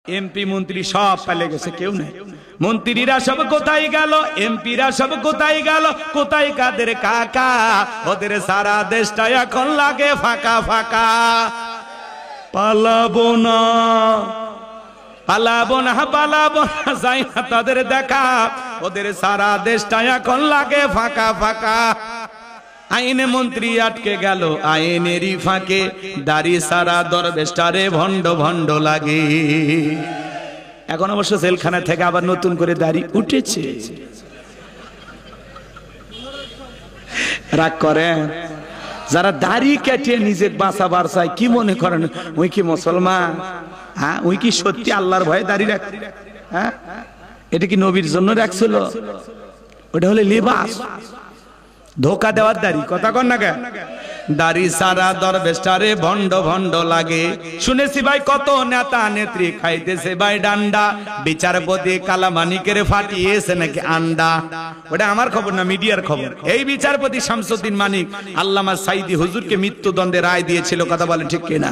MP মন্ত্রী সব পালে গেছে, কেউ নেই। মন্ত্রীরা সব কোথায় গেল, এমপিরা সব কোথায় গেল, কোথায় কাদের কাকা? ওদের সারা দেশটা এখন লাগে ফাঁকা ফাঁকা। পালাবো না পালাবো না পালাবো না, যাই না তাদের দেখা। ওদের সারা দেশটা এখন লাগে ফাঁকা ফাঁকা। আইনে মন্ত্রী আটকে গেল আইনেরই ফাঁকে, দাড়ি সারা দরবেশটারে ভণ্ড ভণ্ড লাগে। এখন অবশ্য জেলখানা থেকে আবার নতুন করে দাড়ি উঠেছে। রাগ করেন যারা দাড়ি কেটে নিজে বাঁচাবার চায়, কি মনে করেন ওই কি মুসলমান? হ্যাঁ, ওই কি সত্যি আল্লাহর ভয়ে দাড়ি রাখ? হ্যাঁ, এটা কি নবীর জন্য রাখছিল? ওটা হলে লিবাস, ধোকা দেওয়ার দাড়ি। কথা কন না কে? দাড়ি সারা দরবেশটারে ভণ্ড ভণ্ড লাগে। শুনেছি ভাই কত নেতা নেত্রী খাইতেছে ভাই ডান্ডা, বিচারপতি কালামানিকের ফাটিয়েছে নাকি আন্ডা। ওটা আমার খবর না, মিডিয়ার খবর। এই বিচারপতি শামসুদ্দিন মানিক আল্লামা সাইদি হুজুরকে মৃত্যুদণ্ডে রায় দিয়েছিল। কথা বলেন ঠিক কিনা?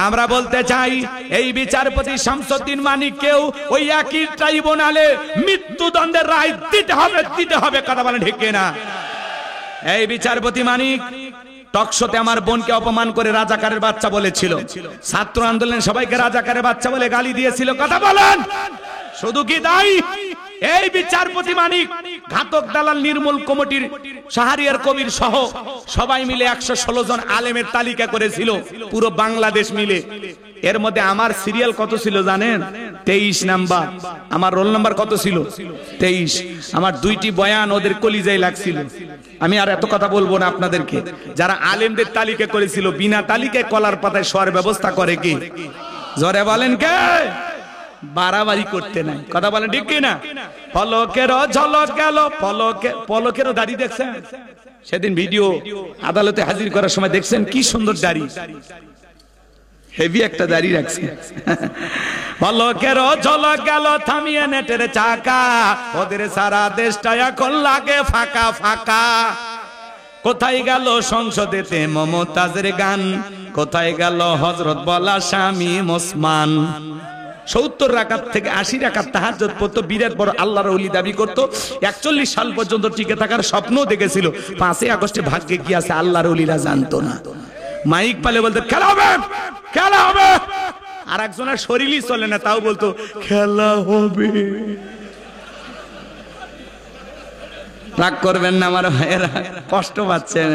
আমরা বলতে চাই এই বিচারপতি শামসুদ্দিন মানিককেও ওই একই ট্রাইব্যুনালে মৃত্যুদণ্ডের রায় দিতে হবে, দিতে হবে। কথা বলেন ঠিক কিনা? এই বিচারপতি মানিক টকশোতে আমার বোনকে অপমান করে রাজাকারের বাচ্চা বলেছিল, ছাত্র আন্দোলনে সবাইকে রাজাকারের বাচ্চা বলে গালি দিয়েছিল। কথা বলেন, শুধু কি তাই? এই বিচারপতি মানিক ঘাতক দালাল নির্মূল কমিটির শাহরিয়ার কবির সহ সবাই মিলে 116 জন আলেমের তালিকা করেছিল পুরো বাংলাদেশ মিলে। এর মধ্যে আমার সিরিয়াল কত ছিল জানেন? 23 নাম্বার। আমার রোল নাম্বার কত ছিল? 23। আমার দুইটি বয়ান ওদের কলিজায় লাগছিল। আমি আর এত কথা বলবো না আপনাদেরকে। যারা আলেমদের তালিকা করেছিল, বিনা তালিকায় কলার পাতায় শোয়ার ব্যবস্থা করে কি? জোরে বলেন কে? বাড়াবাড়ি করতে নাই। কথা বলেন ঠিক কিনা? পলকেরও ঝলক গেল, পলকেরও দাড়ি দেখছেন? সেদিন ভিডিও আদালতে হাজির করার সময় দেখছেন কি সুন্দর দাড়ি, হেভি একটা দাড়ি রাখছে। পলকেরও ঝলক গেল থামিয়ে নেটের চাকা, ওদের সারা দেশটা এখন লাগে ফাঁকা ফাঁকা। কোথায় গেল সংসদেতে মমতাজের গান, কোথায় গেল হযরত বলা স্বামী ওসমান? 70 রাকাত থেকে 80 রাকাত তাহাজ্জুদ পড়তো, বিরাট বড় আল্লাহর ওলি দাবি করত। 41 সাল পর্যন্ত টিকে থাকার স্বপ্ন দেখেছিল। 5 আগস্টে ভাগ্যে কি আছে আল্লাহর ওলিরা জানতো না। মাইক পালে বলতো খেলা হবে, খেলা হবে। আর একজনের শরীরই চলে না, তাও বলতো খেলা হবে। রাগ করবেন না আমার ভাইয়েরা, কষ্ট পাচ্ছেন।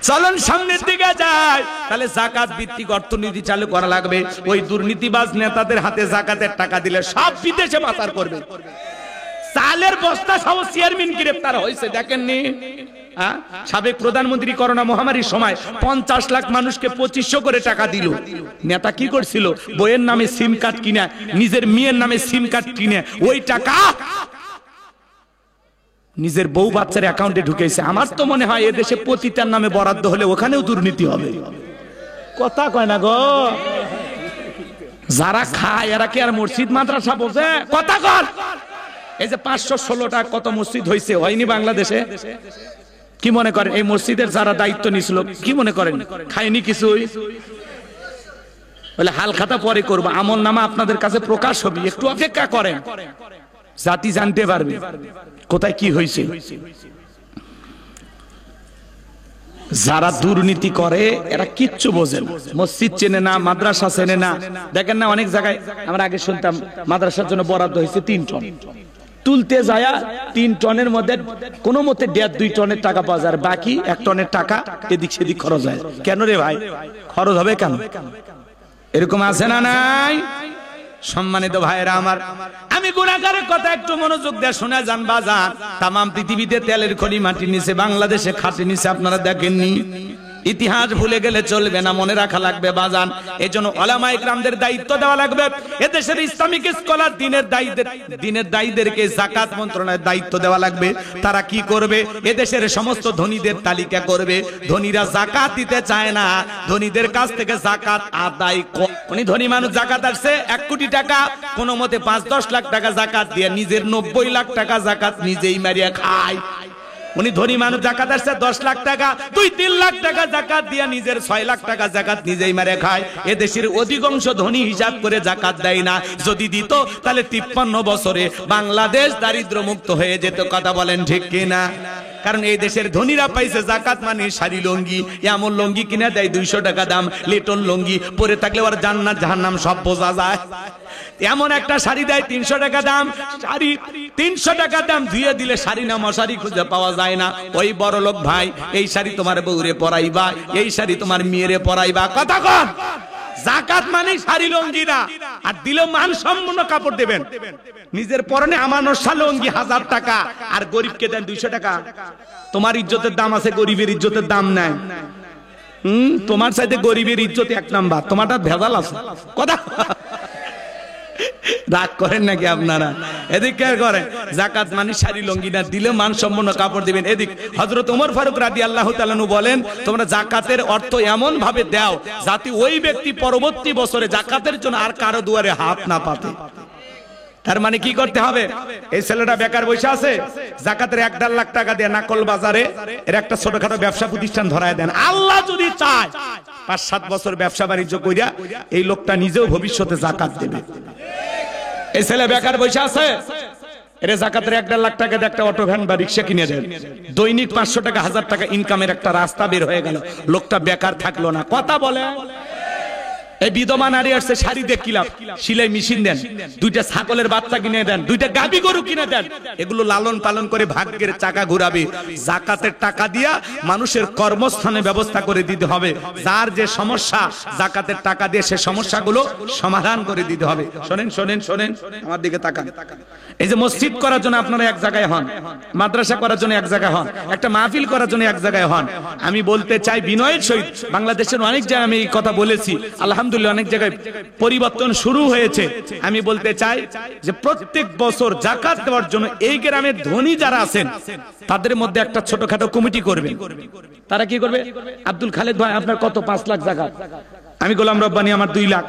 চলুন সামনের দিকে যাই। তাহলে জাকাত ভিত্তিক অর্থনীতি চালু করা লাগবে। ওই দুর্নীতিবাজ নেতাদের হাতে জাকাতের টাকা দিলে সব বিদেশে পাচার করবে। চালের বস্তা সহ চেয়ারম্যান গ্রেফতার হয়েছে, দেখেননি? সাবেক প্রধানমন্ত্রী করোনা মহামারীর সময় 50 লাখ মানুষকে 2500 করে টাকা দিল। নেতা কি করছিল? বইয়ের নামে সিম কার্ড কিনে, নিজের মেয়ের নামে সিম কার্ড কিনে ওই টাকা নিজের বউ বাচ্চার অ্যাকাউন্টে ঢুকেছে। আমার তো মনে হয় এদেশে পতিতার নামে বরাদ্দ হলে ওখানেও দুর্নীতি হবে। কথা কয় না গো? যারা খায় এরা কি আর মসজিদ মাদ্রাসা বোঝে? কথা কন। এই যে 516টা কত মসজিদ হয়েছে, হয়নি বাংলাদেশে? কি মনে করেন এই মসজিদের যারা দায়িত্ব নিছিল কি মনে করেন খায়নি কিছুই? বলে হাল খাতা পরে করবো, আমল নামা আপনাদের কাছে প্রকাশ হবে, একটু অপেক্ষা করেন, জাতি জানতে পারবে কোথায় কি হয়েছে। যারা দুর্নীতি করে এরা কিচ্ছু বোঝে না, মসজিদ চেনে না, মাদ্রাসা চেনে না। দেখেন না অনেক জায়গায় আমরা আগে শুনতাম মাদ্রাসার জন্য বরাদ্দ হয়েছে 3 টন, তুলতে যায় 3 টনের মধ্যে কোনো মতে 1.5-2 টনের টাকা পাওয়া যায়, বাকি 1 টনের টাকা এদিক সেদিক খরচ হয়। কেন রে ভাই? খরচ হবে কেন? এরকম আছে না নাই? সম্মানিত ভাইরা আমার, আমি গুনাহগারের কথা একটু মনোযোগ দিয়ে শোনা যান বাজার। তামাম পৃথিবীতে তেলের খনি মাটির নিচে, বাংলাদেশে খাঁটি নিচে, আপনারা দেখেননি? ইতিহাস ভুলে গেলে চলবে না, মনে রাখা লাগবে বাজান। এজন্য উলামায়ে ইকরামদের দায়িত্ব দেওয়া লাগবে। এদেশের ইসলামিক স্কলার দিনের দায়ীদেরকে যাকাত মন্ত্রণালয়ের দায়িত্ব দেওয়া লাগবে। তারা কি করবে? এদেশের সমস্ত ধনীদের তালিকা করবে। ধনীরা যাকাত দিতে চায় না, ধনীদের কাছ থেকে যাকাত আদায় উনি ধনী মানুষ যাকাত আসছে 1 কোটি টাকা, কোনো মতে 5-10 লাখ টাকা যাকাত দিয়ে নিজের 90 লাখ টাকা যাকাত নিজেই মারিয়া খায়। উনি ধনী মানুষ, জাকাত আসছে 10 লাখ টাকা, 2-3 লাখ টাকা জাকাত দিয়া নিজের 6 লাখ টাকা জাকাত নিজেই মেরে খায়। এদেশের অধিকাংশ ধনী হিসাব করে জাকাত দেয় না। যদি দিত তাহলে 53 বছরে বাংলাদেশ দারিদ্র মুক্ত হয়ে যেত। কথা বলেন ঠিক কিনা? কারণ এই দেশের ধনীরা পাইছে জাকাত মানে শাড়ি লুঙ্গি, এমন লুঙ্গি কিনে দেয় 200 টাকা দাম, লিটন লুঙ্গি, পরে থাকলে ওর জান্নাত জাহান্নাম সব বোঝা যায়। এমন একটা শাড়ি দেয় 300 টাকা দাম, শাড়ি 300 টাকা দাম, ধুয়ে দিলে শাড়ি না মশারি খুঁজে পাওয়া যায় না। ওই বড় লোক ভাই, এই শাড়ি তোমার বউরে পরাইবা, এই শাড়ি তোমার মেয়েরে পরাইবা। কথা কন, জাকাত মানে শাড়ি লুঙ্গি না। আর দিলেও মানসম্পন্ন কাপড় দেবেন। নিজের পরনে আমানসা লুঙ্গি 1000 টাকা, আর গরিবকে দেন 200 টাকা। তোমার ইজ্জতের দাম আছে, গরিবের ইজ্জতের দাম নাই। তোমার সাথে গরিবের ইজ্জত 1 নাম্বার, তোমারটা ভেজাল আছে। কথা রাগ করেন নাকি আপনারা? এদিক কে করেন? জাকাত মানে শাড়ি লুঙ্গি না, দিলে মানসম্পন্ন কাপড় দিবেন। এদিক হযরত ওমর ফারুক রাদিয়াল্লাহু তাআলা আনহু বলেন, তোমরা জাকাতের অর্থ এমন ভাবে দাও যাতে ওই ব্যক্তি পরবর্তী বছরে জাকাতের জন্য আর কারো দুয়ারে হাত না পাতে। তার মানে কি করতে হবে? এই ছেলেটা বেকার বসে আছে, জাকাতের 1.5 লাখ টাকা দিয়ে নাকল বাজারে এর একটা ছোটখাটো ব্যবসা প্রতিষ্ঠান ধরায় দেন। আল্লাহ যদি চায় 5-7 বছর ব্যবসা বাণিজ্য কইরা এই লোকটা নিজেও ভবিষ্যতে জাকাত দেবে। এই ছেলে বেকার বসে আছে, এর জাকাতের 1.5 লাখ টাকা দিয়ে একটা অটো ভ্যান বা রিক্সা কিনে দেন, দৈনিক 500 টাকা 1000 টাকা ইনকামের একটা রাস্তা বের হয়ে গেল, লোকটা বেকার থাকলো না। কথা বলে। এই বিধবা নারী আসছে, শাড়ি দিয়ে কিলাপ, সেলাই মেশিন দেন, 2টা ছাগলের বাচ্চা কিনে দেন, 2টা গাভী গরু কিনে দেন, এগুলো লালন পালন করে ভাগ্যের চাকা ঘুরাবে। জাকাতের টাকা দিয়া মানুষের কর্মস্থানে ব্যবস্থা করে দিতে হবে। যার যে সমস্যা, জাকাতের টাকা দিয়ে সে সমস্যাগুলো সমাধান করে দিতে হবে। শোনেন শোনেন শোনেন, আমার দিকে তাকান। এই যে মসজিদ করার জন্য আপনারা এক জায়গায় হন, মাদ্রাসা করার জন্য এক জায়গায় হন, একটা মাহফিল করার জন্য এক জায়গায় হন। আমি বলতে চাই বিনয়ের সহিত, বাংলাদেশের অনেক জায়গায় আমি এই কথা বলেছি, আলহামদুলিল্লাহ অনেক জায়গায় পরিবর্তন শুরু হয়েছে। আমি বলতে চাই যে প্রত্যেক বছর জাকাত দেওয়ার জন্য এই গ্রামের ধনী যারা আছেন তাদের মধ্যে একটা ছোটখাটো কমিটি করবেন। তারা কি করবে? আব্দুল খালেদ ভাই আপনার কত? 5 লাখ জাকাত। আমি গোলাম রব্বানি আমার 2 লাখ।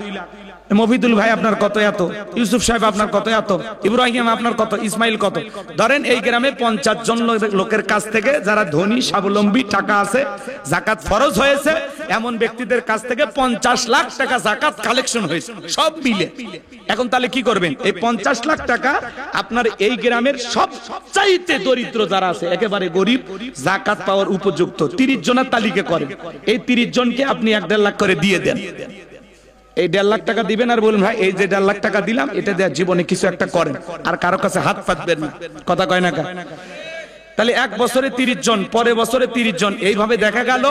মফিদুল ভাই আপনার কত? এত। ইউসুফ সাহেব আপনার কত? এত। ইব্রাহিম আপনার কত? ইসমাইল কত? ধরেন এই গ্রামে 50 জন লোকের কাছ থেকে যারা ধনী স্বাবলম্বী টাকা আছে, জাকাত ফরজ হয়েছে, এমন ব্যক্তিদের কাছ থেকে 50 লাখ টাকা জাকাত কালেকশন হয়েছে সব মিলে। এখন তাহলে কি করবেন? এই 50 লাখ টাকা আপনার এই গ্রামের সবচাইতে দরিদ্র যারা আছে, একেবারে গরিব, জাকাত পাওয়ার উপযুক্ত 30 জনের তালিকা করেন। এই 30 জনকে আপনি 1.5 লাখ করে দিয়ে দেন। এই 1.5 লাখ টাকা দিবেন আর বলুন ভাই এই যে 1.5 লাখ টাকা দিলাম, এটা দিয়ে জীবনে কিছু একটা করেন, আর কারো কাছে হাত পাতবেন না। কথা কয় না? তাহলে 1 বছরে 30 জন, পরের বছরে 30 জন, এইভাবে দেখা গেল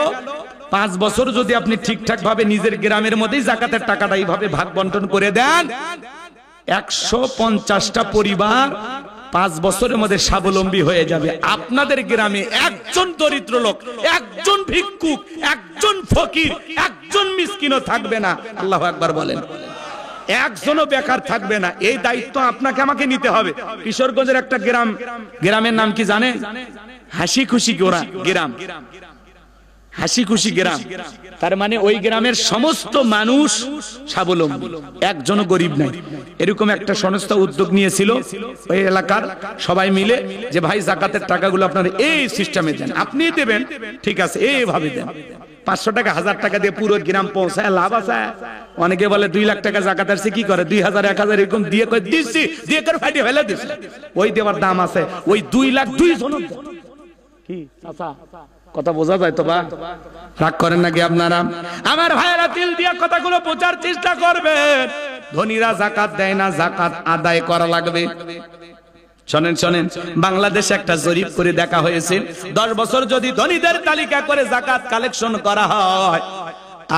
5 বছর যদি আপনি ঠিকঠাক ভাবে নিজের গ্রামের মধ্যেই জাকাতের টাকাটা এইভাবে ভাগ বন্টন করে দেন, 150টা পরিবার 5 বছরের মধ্যে স্বাবলম্বী হয়ে যাবে। আপনাদের গ্রামে একজন দরিদ্র লোক, একজন ভিক্ষুক, একজন ফকির, একজন মিসকিনও থাকবে না। আল্লাহু আকবার বলেন। একজনও বেকার থাকবে না। এই দায়িত্ব আপনাকে আমাকে নিতে হবে। কিশোরগঞ্জের একটা গ্রামের নাম কি জানেন? হাসি খুশি গ্রাম। হাসি খুশি গ্রাম, তার মানে ওই গ্রামের সমস্ত মানুষ স্বাবলম্বী, একজনও গরিব নাই। এরকম একটা সংস্থা উদ্যোগ নিয়েছিল ওই এলাকার সবাই মিলে, যে ভাই জাকাতের টাকাগুলো আপনারা এই সিস্টেমে দেন। আপনি দেবেন, ঠিক আছে, এইভাবে দেন। 500 টাকা 1000 টাকা দিয়ে পুরো গ্রাম পৌঁছায় লাভ আছে। অনেকে বলে 2 লাখ টাকা জাকাত আসছে, কি করে 2000 1000 এরকম দিয়ে কই দিছি, দিয়ে করে ফাটিয়ে ফেলে দিছে। ওই দেওয়ার দাম আছে। ওই 2 লাখ 2 জন কি চাচা কথা বোঝা যায় তো? বা রাগ করেন নাকি আপনারা? আমার ভাইয়েরা দিল দিয়ে কথাগুলো বোঝার চেষ্টা করবেন। ধনীরা জাকাত দেয় না, জাকাত আদায় করা লাগবে। শোনেন শোনেন, বাংলাদেশে একটা জরিপ করে দেখা হয়েছে, 10 বছর যদি ধনীদের তালিকা করে জাকাত কালেকশন করা হয়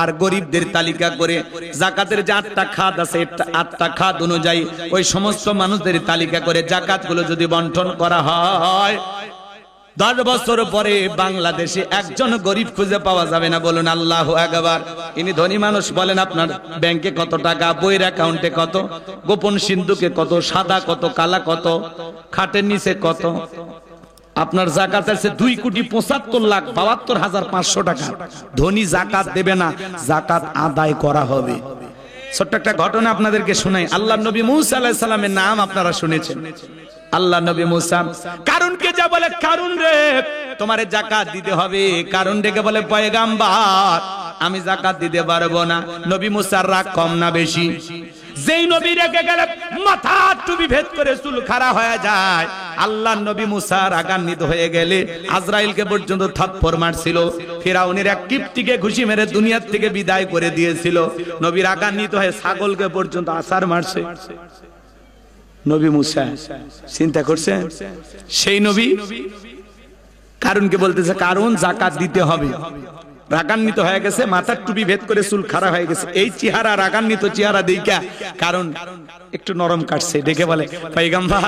আর গরিবদের তালিকা করে জাকাতের যে 8টা খাত আছে, 8টা খাত অনুযায়ী ওই সমস্ত মানুষদের তালিকা করে জাকাতগুলো যদি বন্টন করা হয়, 10 বছর পরে বাংলাদেশে একজন গরিব খুঁজে পাওয়া যাবে না। বলুন আল্লাহু আকবার। ইনি ধনী মানুষ বলেন আপনার ব্যাংকে কত টাকা, বইয়ের অ্যাকাউন্টে কত, গোপন সিন্ধুকে কত, সাদা কত, কালা কত, খাটের নিচে কত। আপনার জাকাত আছে 2,75,72,500 টাকা। ধনী জাকাত দেবে না, জাকাত আদায় করা হবে। ছোট্ট একটা ঘটনা আপনাদেরকে শোনাই। আল্লাহর নবী মুসা আলাইহিস সালামের নাম আপনারা শুনেছেন। আল্লাহ নবী মুসা কারুনকে যা বলে, কারুন রে তোমার জাকাত দিতে হবে। কারণ ডেকে বলে পয়গাম্বার আমি জাকাত দিতে পারবো না। নবী মুসার রাগ কম না বেশি? যেই নবী রেখে গেলে মাথা টুপি ভেদ করে চুল খাড়া হয়ে যায়। আল্লাহর নবী মুসা রাগান্বিত হয়ে গেলে আজরাইলকে পর্যন্ত থাপ্পড় মারছিল। ফিরাউনের এক কিপ্তিকে ঘুষি মেরে দুনিয়ার থেকে বিদায় করে দিয়েছিল। নবী রাগান্বিত হয়ে ছাগলকে পর্যন্ত আছাড় মারছে। নবী মুসা চিন্তা করছেন? সেই নবী কারণকে বলতেছে কারণ জাকাত দিতে হবে। রাগান্বিত হয়ে গেছে, মাথার টুপি ভেদ করে চুল খাড়া হয়ে গেছে। এই চেহারা, রাগান্বিত চেহারা দেখা কারণ একটু নরম কাটছে। ডেকে বলে পয়গম্বর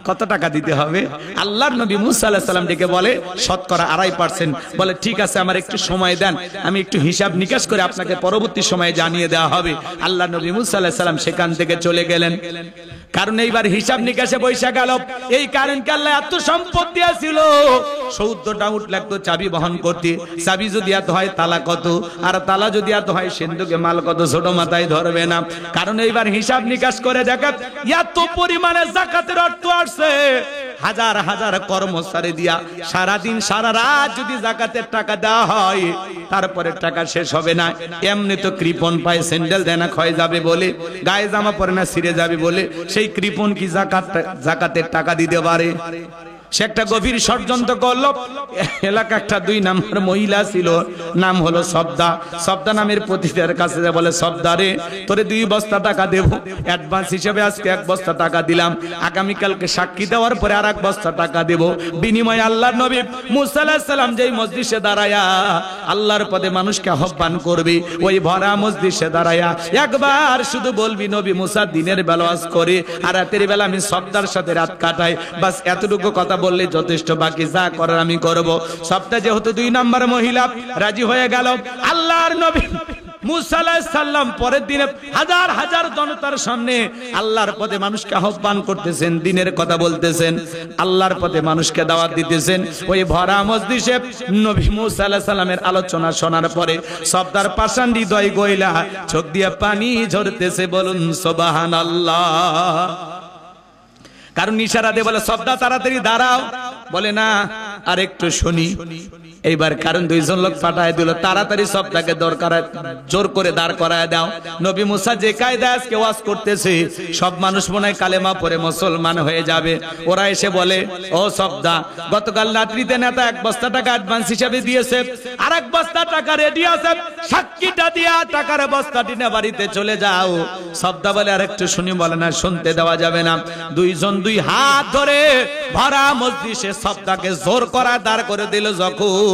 কত টাকা দিতে হবে? আল্লাহর নবী মুসা আলাইহিস সালাম ডেকে বলে শতকরা 2.5%। বলে ঠিক আছে, আমার একটু সময় দেন, আমি একটু হিসাব নিকাশ করে আপনাকে পরবর্তী সময়ে জানিয়ে দেওয়া হবে। আল্লাহর নবী মুসা আলাইহিস সালাম সেখান থেকে চলে গেলেন। কারণ এইবার হিসাব নিকাশে বৈশা গেল। এই কারণকে আল্লাহ এত সম্পদ দিয়েছিল, 14টা উট লাগতো চাবি বহন করতে। চাবি যদি এত হয় তালা কত, আর তালা যদি এত হয় সিন্ধুকে মাল কত, ছোট মাথায় ধরবে না। কারণ এইবার হিসাব নিকাশ করে দেখে এত পরিমাণে জাকাতের অর্থ আসছে। হাজার হাজার কর্মচারী দিয়া সারাদিন সারা রাত যদি জাকাতের টাকা দেওয়া হয়, তারপরে টাকা শেষ হবে না। এমনি তো কৃপণ পায়, স্যান্ডেল দেনা ক্ষয় যাবে বলে, গায়ে জামা পরে না ছিঁড়ে যাবে বলে, সেই কৃপণ কি জাকাতের টাকা দিতে পারে? সে একটা গভীর ষড়যন্ত্র করলো। এলাকা একটা 2 নম্বর মহিলা ছিল, নাম হলো সবদা। সবদা নামের পতিতার কাছে বলে সবদারে তোরে 2 বস্তা টাকা দেব, অ্যাডভান্স হিসেবে আজকে 1 বস্তা টাকা দিলাম, আগামীকালকে সাক্ষী দেওয়ার পরে আর 1 বস্তা টাকা দেব। বিনিময়ে আল্লাহর নবী মুসা আলাইহিস সালাম যেই মসজিদে দাঁড়ায়া আল্লাহর পদে মানুষকে আহ্বান করবে, ওই ভরা মসজিদে দাঁড়ায়া একবার শুধু বলবি নবী মুসা দিনের বেলা ওয়াজ করে আর রাতের বেলা আমি সবদার সাথে রাত কাটাই, বাস এতটুকু কথা বললে যথেষ্ট, বাকি যা করার আমি করব। সবটা যেহেতু 2 নম্বর মহিলা রাজি হয়ে গেল, আল্লাহর নবী মুসা আলাইহিস সালাম পরের দিনে হাজার হাজার জনতার সামনে আল্লাহর পথে মানুষকে আহ্বান করতেছেন, দিনের কথা বলতেছেন, আল্লাহর পথে মানুষকে দাওয়াত দিতেছেন। ওই ভরা মজলিসে নবী মুসা আলাইহিস সালামের আলোচনা শোনার পরে সবদার পাষাণ হৃদয় গইলা চোখ দিয়ে পানি ঝরতেছে। বলুন সুবহানাল্লাহ। কারণ ইশারা দিয়ে বলে সবদা তাড়াতাড়ি দাঁড়াও, বলে না আর একটু শুনি। এইবার কারণ 2 জন লোক পাঠায় দিল, তাড়াতাড়ি সবদাকে জোর করে দাঁড় করায় দাও। নবী মুসা যে কায়দায় আজকে ওয়াজ করতেছে, সব মানুষ মনে হয় কালেমা পড়ে মুসলমান হয়ে যাবে। ওরা এসে বলে ও সবদা, গতকাল রাত্রিতে নেতা 1 বস্তা টাকা অ্যাডভান্স হিসেবে দিয়েছে, আর 1 বস্তা টাকা রেডি আছে, সাক্ষীটা দিয়া টাকার বস্তাটি নিয়ে বাড়িতে চলে যাও। সবদা বলে আর একটু শুনি, বলে না শুনতে দেওয়া যাবে না। 2 জন 2 হাত ধরে ভরা মজলিসে সবদাকে জোর করা দাঁড় করে দিল। যখন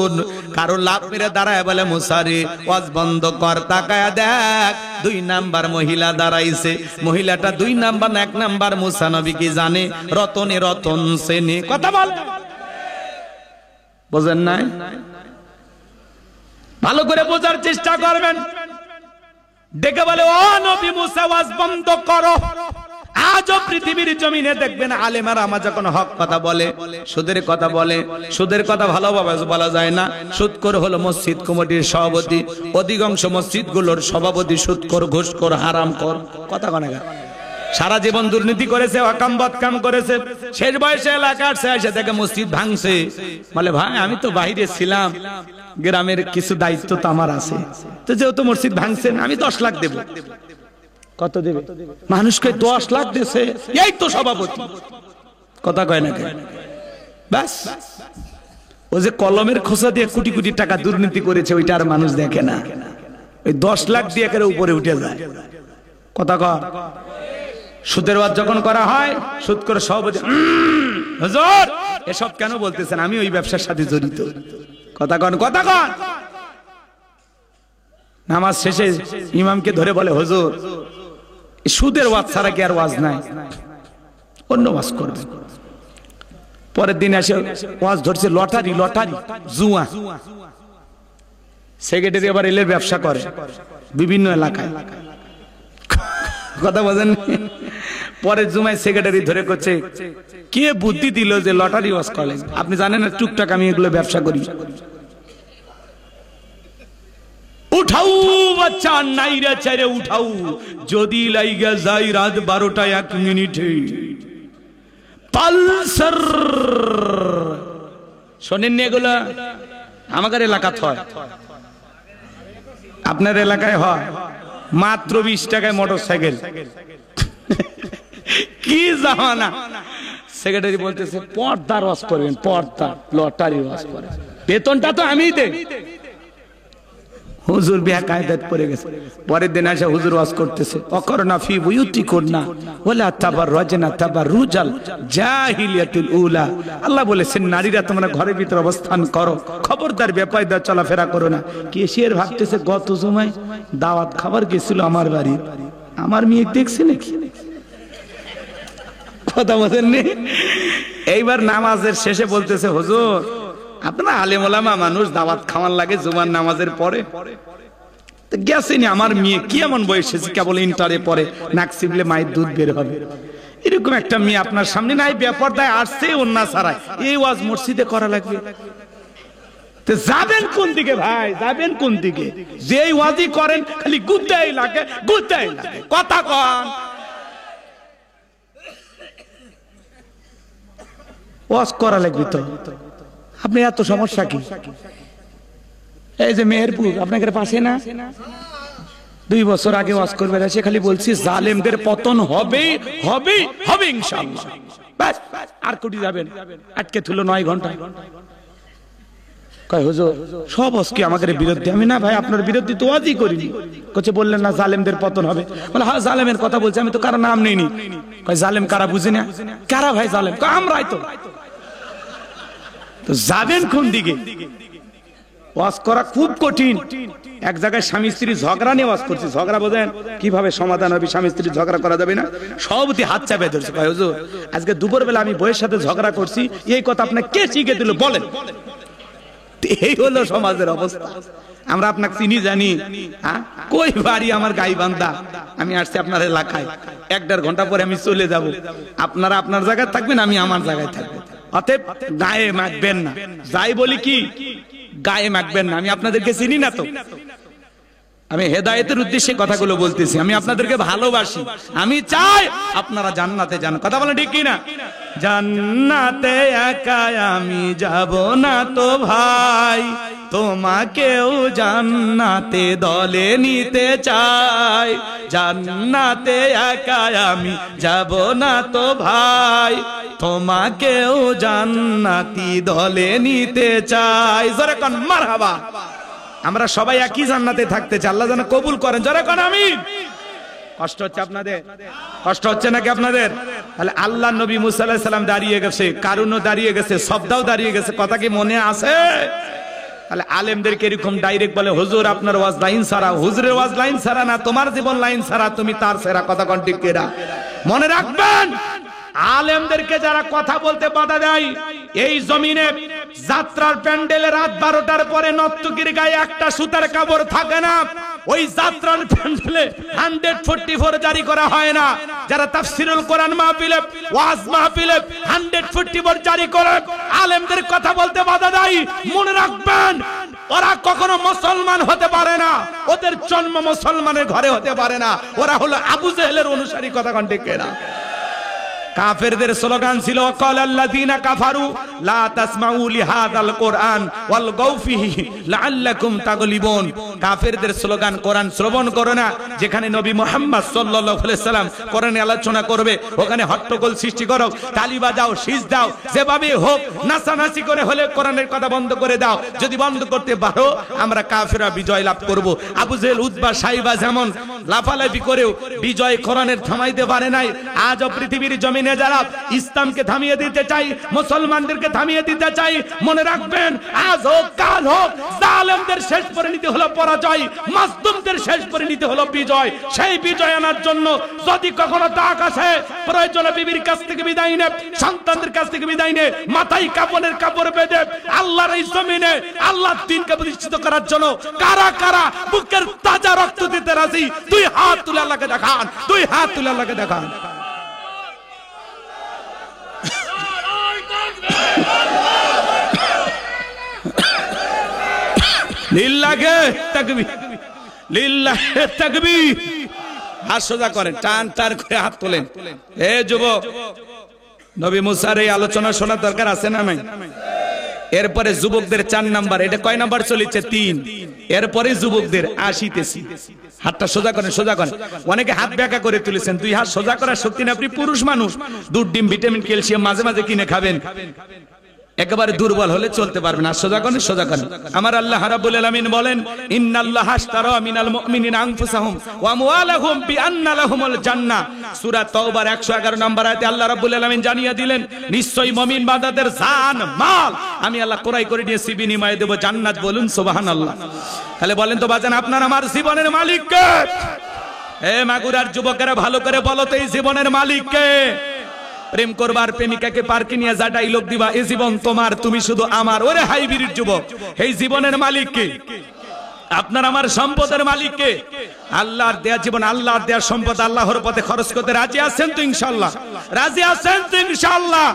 কারো লাভ মেরে দাঁড়ায় বলে মুসারি ওয়াজ বন্ধ কর, তাকায়া দেখ 2 নাম্বার মহিলা দাঁড়াইছে। মহিলাটা 2 নাম্বার না 1 নাম্বার? মুসা নবী কি জানে? রতনে রতন সেনে কথা বল, বোঝেন নাই? ভালো করে বোঝার চেষ্টা করবেন। ডেকে বলে ও নবী মুসা ওয়াজ বন্ধ করো। আজও পৃথিবীর জমিনে দেখবেন আলেমারা আমার যখন হক কথা বলে, সুদের কথা বলে, সুদের কথা ভালোভাবে বলা যায় না। সুদখোর হলো মসজিদ কমিটির সভাপতি, অধিকাংশ মসজিদগুলোর সভাপতি সুদখোর, ঘুষখোর, হারামখোর। কথা কনে সারা জীবন দুর্নীতি করেছে, অকাম বদকাম করেছে, শেষ বয়সে এলাকা আসছে, এসে দেখে মসজিদ ভাঙছে। বলে ভাই আমি তো বাইরে ছিলাম, গ্রামের কিছু দায়িত্ব তো আমার আছে, তো যেহেতু মসজিদ ভাঙছেন আমি 10 লাখ দেব। কত দেবে? মানুষকে 10 লাখ দিয়েছে, এই তো সভাপতি। কথা কয় না কেন? ব্যাস ও যে কলমের খোসা দিয়ে কোটি কোটি টাকা দুর্নীতি করেছে, ওইটা আর মানুষ দেখে না। ওই 10 লাখ দিয়ে একেবারে উপরে উঠে যায়। কথা কয়। সুদের ওয়াজ যখন করা হয়, সুদ করে সভাপতি হুজুর এসব কেন বলতেছেন? আমি ওই ব্যবসার সাথে জড়িত। কথা কন, কথা কন। নামাজ শেষে ইমামকে ধরে বলে হুজুর সুদের ওয়াজ ছাড়া কি আর ওয়াজ নাই, অন্য ওয়াজ করবে। পরের দিন এসে ওয়াজ ধরছে লটারি, লটারি, জুয়া। সেক্রেটারি আবার এলের ব্যবসা করে বিভিন্ন এলাকায়। কথা বলেন। পরে জুমায় সেক্রেটারি ধরে করছে কে বুদ্ধি দিল যে লটারি ওয়াজ করলেন? আপনি জানেন না টুকটাক আমি এগুলো ব্যবসা করি। উঠাও বাচ্চা, নাইরা চাইরে উঠাও, যদি লাইগা যাই রাত 12টা 1 মিনিটে পালসার শোনেননি এগুলো? আমাদের এলাকাতে হয়, আপনার এলাকায় হয় মাত্র 20 টাকায় মোটরসাইকেল। কি জামানা! সেক্রেটারি বলতেছে পর্দার ওয়াজ করবেন, পর্দা লটারি ওয়াজ করে, বেতনটা তো আমিই দেই। হুজুর বিয়া কায়দাত পড়ে গেছে। পরের দিন আসে হুজুর ওয়াজ করতেছে, অকরনা ফি বুয়ুতিকুন্না ওয়ালা তাবাররাজনা তাবাররুজাল জাহিলিয়াতুল উলা। আল্লাহ বলেছেন নারীরা তোমরা ঘরের ভিতর অবস্থান করো, খবরদার বেপরদা চলাফেরা করো না। কেশিয়ার ভাবতেছে গত জুমায় দাওয়াত খাবার গেছিল আমার বাড়ি, আমার মেয়ে দেখছে নাকি? কথা বলেননি? এইবার নামাজের শেষে বলতেছে হুজুর আপনারা আলেম ওলামা মানুষ, দাওয়াত খাওয়ার লাগে জুমার নামাজের পরে। গেছেনি আমার মেয়ে, কি এমন বয়সে কেবল ইন্টারে পরে, নাক চিপলে মায়ের দুধ বের হবে, এরকম একটা মেয়ে আপনার সামনে নাই, বেপরদায় আসছে ওন্না ছাড়ায়, এই ওয়াজ মসজিদে করা লাগবে? তো যাবেন কোন দিকে ভাই, যাবেন কোন দিকে? যেই ওয়াজই করেন খালি গুতাই লাগে, গুতাই লাগে, কথা কন। ওয়াজ করা লাগবে তো, আপনি এত সমস্যা কি? এই যে মেহেরপুর আপনাদের পাশে না, 2 বছর আগে ওয়াজ করবে, সে খালি বলছি জালেমদের পতন হবে হবে হবে ইনশাআল্লাহ, বাস। আর কোটি যাবেন, আটকে থুল 9 ঘন্টা। কয় হুজুর সব ওয়াজ কি আমাদের বিরুদ্ধে? আমি না ভাই, আপনার বিরুদ্ধে তো ওয়াজই করিনি। কচ্ছে বললেন না জালেমদের পতন হবে, বলে হ্যাঁ জালেমের কথা বলছি, আমি তো কারো নাম নেইনি। কয় জালেম কারা বুঝি না? কারা ভাই জালেম? কয় আমরাই তো। তো যাবেন কোন দিকে? ওয়াজ করা খুব কঠিন। এক জায়গায় স্বামী স্ত্রী ঝগড়া নিয়ে ওয়াজ করছি, ঝগড়া বোঝেন কিভাবে সমাধান হবে? স্বামী স্ত্রী ঝগড়া করা যাবে না, সভাপতি হাত চাপে ধরছে, কয় হুজুর আজকে দুপুর বেলা আমি বইয়ের সাথে ঝগড়া করছি, এই কথা আপনাকে কে শিখে দিল বলেন? এই হলো সমাজের অবস্থা। আমরা আপনাকে চিনি জানি, কই বাড়ি আমার গাইবান্ধা, আমি আসছি আপনার এলাকায়, 1-1.5 ঘন্টা পরে আমি চলে যাব, আপনারা আপনার জায়গায় থাকবেন, আমি আমার জায়গায় থাকবো। অতএব গায়ে মাখবেন না, যাই বলি কি গায়ে মাখবেন না। আমি আপনাদেরকে চিনি না তো, আমি হেদায়েতের উদ্দেশ্যে কথাগুলো বলতেছি। আমি আপনাদেরকে ভালোবাসি, আমি চাই আপনারা জান্নাতে যান। কথা বলেন ঠিক কি না? জান্নাতে একা আমি যাব না তো ভাই, তোমাকেও জান্নাতে দলে নিতে চাই। জান্নাতে একা আমি যাব না তো ভাই, তোমাকেও জান্নাতি দলে নিতে চাই। জোরে কোন মারহাবা। আমরা সবাই একই জান্নাতে থাকতে চাই, আল্লাহ যেন কবুল করেন। জোরে কোন আমিন। কষ্ট হচ্ছে আপনাদের? কষ্ট হচ্ছে নাকি আপনাদের? তাহলে আল্লাহ নবী মুসা আলাইহিস সালাম দাঁড়িয়ে গেছে, কারুনও দাঁড়িয়ে গেছে, সবদাও দাঁড়িয়ে গেছে, কথা কি মনে আছে? তাহলে আলেমদেরকে এরকম ডাইরেক্ট বলে হুজুর আপনার ওয়াজ লাইন ছাড়া, হুজুরের ওয়াজ লাইন ছাড়া না, তোমার জীবন লাইন ছাড়া, তুমি তার সেরা। কথা কোন ঠিক কিনা? মনে রাখবেন আলেমদেরকে যারা কথা বলতে বাধা দেয়, এই জমিনে যাত্রার প্যান্ডেলে রাত 12টার পরে নর্তকীর গায়ে একটা সুতার কাপড় থাকে না। ওই যাত্রার প্যান্ডেলে 144 জারি করা হয় না। যারা তাফসীরুল কোরআন মাহফিলে, ওয়াজ মাহফিলে 144 জারি করে আলেমদের কথা বলতে বাধা দেয়, মনে রাখবেন ওরা কখনো মুসলমান হতে পারে না, ওদের জন্ম মুসলমানের ঘরে হতে পারে না, ওরা হলো আবু জেহেলের অনুসারী। কথা কোন ঠিক কিনা? কাফেরদের স্লোগান ছিল ওয়াকালাল্লাযীনা কাফারু লা তাসমাউ লিহাযাল কোরআন ওয়ালগাউ ফিহি লাআল্লাকুম তাগলিবুন। কাফেরদের স্লোগান কোরআন শ্রবণ করো না, যেখানে নবী মুহাম্মদ সাল্লাল্লাহু আলাইহি সাল্লাম কোরআনে আলোচনা করবে ওখানে হট্টগোল সৃষ্টি করো, তালি বাজাও, শীষ দাও, যেভাবে হোক নাচানাচি করে হলে কোরআনের কথা বন্ধ করে দাও। যদি বন্ধ করতে পারো আমরা কাফেররা বিজয় লাভ করব। আবু জেহেল, উতবা, সাইবা যেমন লাফালাফি করেও বিজয় কোরআনের থামাইতে পারে নাই, আজও পৃথিবীর জমিনে যারা ইসলামকে থামিয়ে দিতে চাই, মুসলমানদেরকে থামিয়ে দিতে চাই, মনে রাখবেন আজ হোক কাল হোক জালেমদের শেষ পরিণতি হলো পরাজয়, মাজলুমদের শেষ পরিণতি হলো বিজয়। সেই বিজয় আনার জন্য যদি কখনো তাক আসে, প্রয়োজনে বিবির কাছ থেকে বিদায় নে, সন্তানদের কাছ থেকে বিদায় নে, মাথায় কাফনের কাপড় বেঁধে আল্লাহর এই জমিনে আল্লাহর দ্বীনকে প্রতিষ্ঠিত করার জন্য কারা কারা বুকের তাজা রক্ত দিতে রাজি? 2 হাত তুলে আল্লাহকে দেখান, 2 হাত তুলে আল্লাহকে দেখান। লিল্লাহে তাকবীর, লিল্লাহে তাকবীর। হাত সোজা করেন, টান টান করে হাত তোলেন। এ যুবক, নবী মুসার এই আলোচনা শোনার দরকার আছে না নাই? এরপরে যুবকদের 4 নাম্বার, এটা কয় নাম্বার চলেছে? 3। এরপরে যুবকদের আসিতেছি। হাতটা সোজা করেন, সোজা করেন। অনেকে হাত ব্যাকা করে তুলেছেন, 2 হাত সোজা করার শক্তি না। আপনি পুরুষ মানুষ, দুধ, ডিম, ভিটামিন, ক্যালসিয়াম মাঝে মাঝে কিনে খাবেন, একেবারে দুর্বল হলে চলতে পারবে না। সোজা করেন, সোজা করেন। আমার আল্লাহ রাব্বুল আলামিন বলেন, ইন্নাল্লাহা আশতারা মিনাল মুমিনিনা আনফুসাহুম ওয়া আমওয়ালাহুম বিআন্না লাহুমুল জান্নাহ। সূরা তাওবার 111 নম্বর আয়াতে আল্লাহ রাব্বুল আলামিন জানিয়ে দিলেন, নিশ্চয়ই মুমিন বান্দাদের জান মাল আমি আল্লাহ ক্রয় করে নিয়েছি, বিনিময়ে দেব জান্নাত। বলুন সুবহানাল্লাহ। তাহলে বলেন তো বাজান, আপনার আমার জীবনের মালিক কে? এ মাগুরার যুবকেরা ভালো করে বলো তো, এই জীবনের মালিক কে? প্রেম করবার প্রেমিকাকে পার্কে নিয়ে যা ডাইলগ দিবা, এই জীবন তোমার, তুমি শুধু আমার। ওরে হাইব্রিড যুবক, এই জীবনের মালিক কে? আপনার আমার সম্পদের মালিক কে? আল্লাহর দেয়া জীবন, আল্লাহর দেয়া সম্পদ আল্লাহর পথে খরচ করতে রাজি আছেন তো ইনশাআল্লাহ? রাজি আছেন তো ইনশাআল্লাহ?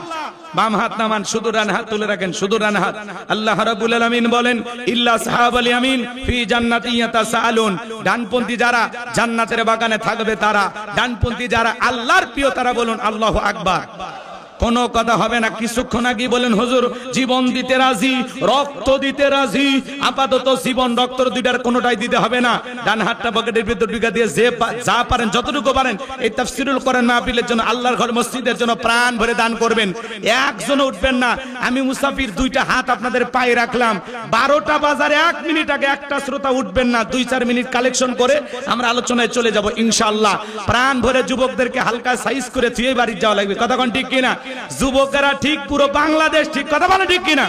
বাম হাত নামান, শুধু ডান হাত তুলে রাখেন, শুধু ডান হাত। আল্লাহ রাব্বুল আলামিন বলেন, ইল্লা সাহাবাল ইয়ামিন ফি জান্নাতি ইয়াতাসাআলুন। ডানপন্থী যারা জান্নাতের বাগানে থাকবে তারা, ডানপন্থী যারা আল্লাহর প্রিয় তারা বলুন আল্লাহু আকবার। কোনো কথা হবে না। কিছুক্ষণ আগে বলেন, হুজুর জীবন দিতে রাজি, রক্ত দিতে রাজি। আপাতত জীবন রক্ত দুইটার কোনোটাই দিতে হবে না। ডান হাতটা পকেটের ভিতর ঢুকা দিয়ে যা পারেন, যতটুকু পারেন, এই তাফসীরুল কোরআন মাহফিলের জন্য, আল্লাহর ঘর মসজিদের জন্য প্রাণ ভরে দান করবেন। একজনও উঠবেন না। আমি মুসাফির, 2টা হাত আপনাদের পায়ে রাখলাম। 12টা বাজার 1 মিনিট আগে একটা শ্রোতা উঠবেন না। 2-4 মিনিট কালেকশন করে আমরা আলোচনায় চলে যাব ইনশাআল্লাহ। প্রাণ ভরে যুবকদেরকে হালকা সাইজ করে থুয়ে বাড়ি যাওয়া লাগবে। কথা কোন ঠিক কিনা? যুবকেরা ঠিক, পুরো বাংলাদেশ ঠিক। কথা বলে ঠিক কিনা?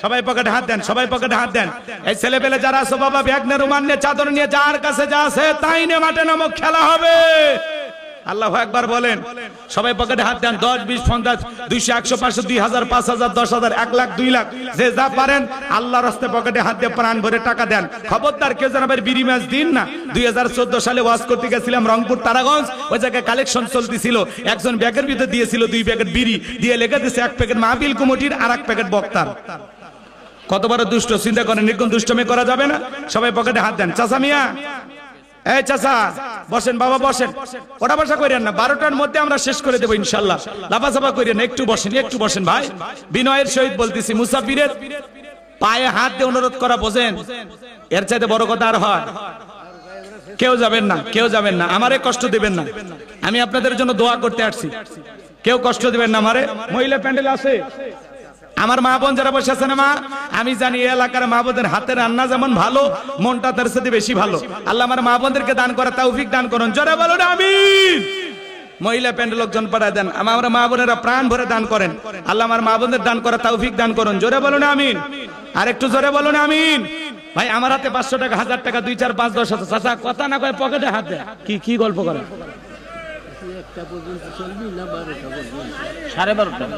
সবাই পকেটে হাত দেন, সবাই পকেটে হাত দেন। এই ছেলে পেলে যারা আছো বাবা, ব্যাগ নিয়ে, রুমাল নিয়ে, চাদর নিয়ে, যার কাছে যা আছে তাই নিয়ে মাঠে নামো, খেলা হবে। আল্লাহু আকবার বলেন। সবাই পকেটে হাত দেন। 10, 20, 50, 200, 100, 500, 2000, 5000, 10000, 1 লাখ, 2 লাখ, যে যা পারেন আল্লাহর রাস্তায় পকেটে হাত দিয়ে প্রাণ ভরে টাকা দেন। খবরদার কেউ যেন বিড়ি ম্যাচ দিন না। 2014 সালে ওয়াজ করতে গেছিলাম রংপুর তারাগঞ্জ, ওই জায়গায় কালেকশন চলতেছিল। একজন ব্যাগের ভিতরে দিয়েছিল 2 প্যাকেট বিড়ি, দিয়ে লেগে দিয়েছে 1 প্যাকেট মাহফিল কমিটির আর 1 প্যাকেট বক্তার। কত বড় দুষ্ট, চিন্তা করেন। এরকম দুষ্টমি করা যাবে না। সবাই পকেটে হাত দেন। চাচা মিয়া, এই চাচা বসেন, বাবা বসেন। ওটা বসা করেন না, 12টার মধ্যে আমরা শেষ করে দেবো ইনশাআল্লাহ। লাফাঝাফা করেন না, একটু বসেন, একটু বসেন ভাই। বিনয়ের সহিত বলতেছি, মুসাফিরের পায়ে হাত দিয়ে অনুরোধ করা, বোঝেন? এর চাইতে বড় কথা আর হয়? কেউ যাবেন না, কেউ যাবেন না। আমারে কষ্ট দিবেন না। আমি আপনাদের জন্য দোয়া করতে আসছি, কেউ কষ্ট দিবেন না আমারে। মহিলা প্যান্ডেল আছে, আমার মা বোন যারা বসে আছেন, মা আমি জানি এলাকার মা বোনদের হাতের রান্না যেমন ভালো, মনটা তার সাথে বেশি ভালো। আল্লাহ আমার মা বোনদেরকে দান করা তৌফিক দান করুন। জোরে বলুন আমিন। মহিলা প্যান্ডেল লোকজন পাঠায় দেন। আমার মা বোনেরা প্রাণ ভরে দান করেন। আল্লাহ আমার মা বোনদের দান করা তৌফিক দান করুন। জোরে বলুন আমিন। আর একটু জোরে বলুন আমিন। ভাই আমার হাতে 500 টাকা, 1000 টাকা, 2, 4, 5, 10 আছে। চাচা কথা না কয়ে পকেটে হাত দেয়। কি গল্প করেন? 12:30।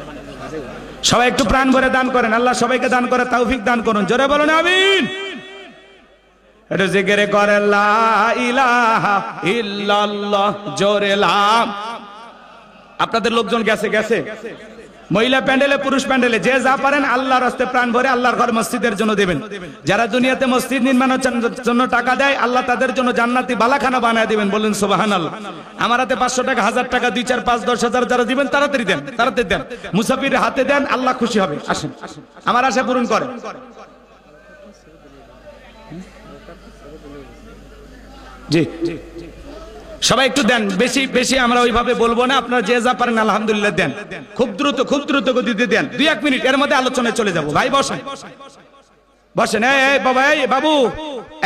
সবাই একটু প্রাণ ভরে দান করেন। আল্লাহ সবাইকে দান করে তৌফিক দান করুন। জোরে বলুন আমিন। এটা জিকির করে লা ইলাহা ইল্লাল্লাহ, জোরে লা। আপনাদের লোকজন গেছে গেছে মহিলা প্যান্ডেলে, পুরুষ প্যান্ডেলে, যে যা পারেন আল্লাহর রাস্তায় প্রাণ ভরে আল্লাহর ঘর মসজিদের জন্য দেবেন। যারা দুনিয়াতে মসজিদ নির্মাণের জন্য টাকা দেয়, আল্লাহ তাদের জন্য জান্নাতি বালাখানা বানায় দিবেন। বলেন সুবহানাল্লাহ। আমার হাতে 500 টাকা, 1000 টাকা, 2, 4, 5, 10 হাজার যারা দিবেন তাড়াতাড়ি দেন, তাড়াতাড়ি দেন। মুসাফির হাতে দেন, আল্লাহ খুশি হবে। আসেন, আমার আশা পূরণ করেন। জি সবাই একটু দেন, বেশি বেশি আমরা ওইভাবে বলবো না। আপনারা যে যা পারেন আলহামদুলিল্লাহ দেন। খুব দ্রুত গতিতে দেন। 2-1 মিনিট, এর মধ্যে আলোচনায় চলে যাব। ভাই বসেন, বসেন। এই বাবা, এই বাবু,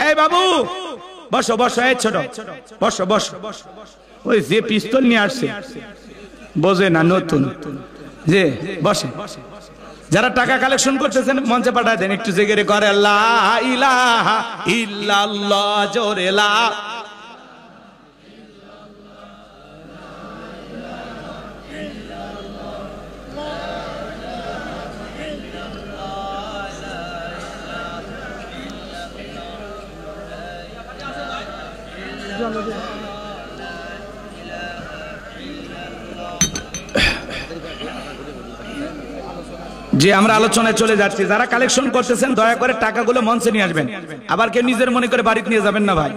এই বাবু বসো, বসো। এই ছোট বসো, বসো। ওই যে পিস্তল নিয়ে আসছে বোঝে না, নতুন যে বসে। যারা টাকা কালেকশন করতেছেন মঞ্চে পাঠায় দেন। একটু জেগে করে লা ইলাহা ইল্লাল্লাহ, জোরে লা। যে আমরা আলোচনায় চলে যাচ্ছি। যারা কালেকশন করতেছেন দয়া করে টাকাগুলো মঞ্চে নিয়ে আসবেন। আবার কেউ নিজের মনে করে বাড়িতে নিয়ে যাবেন না ভাই।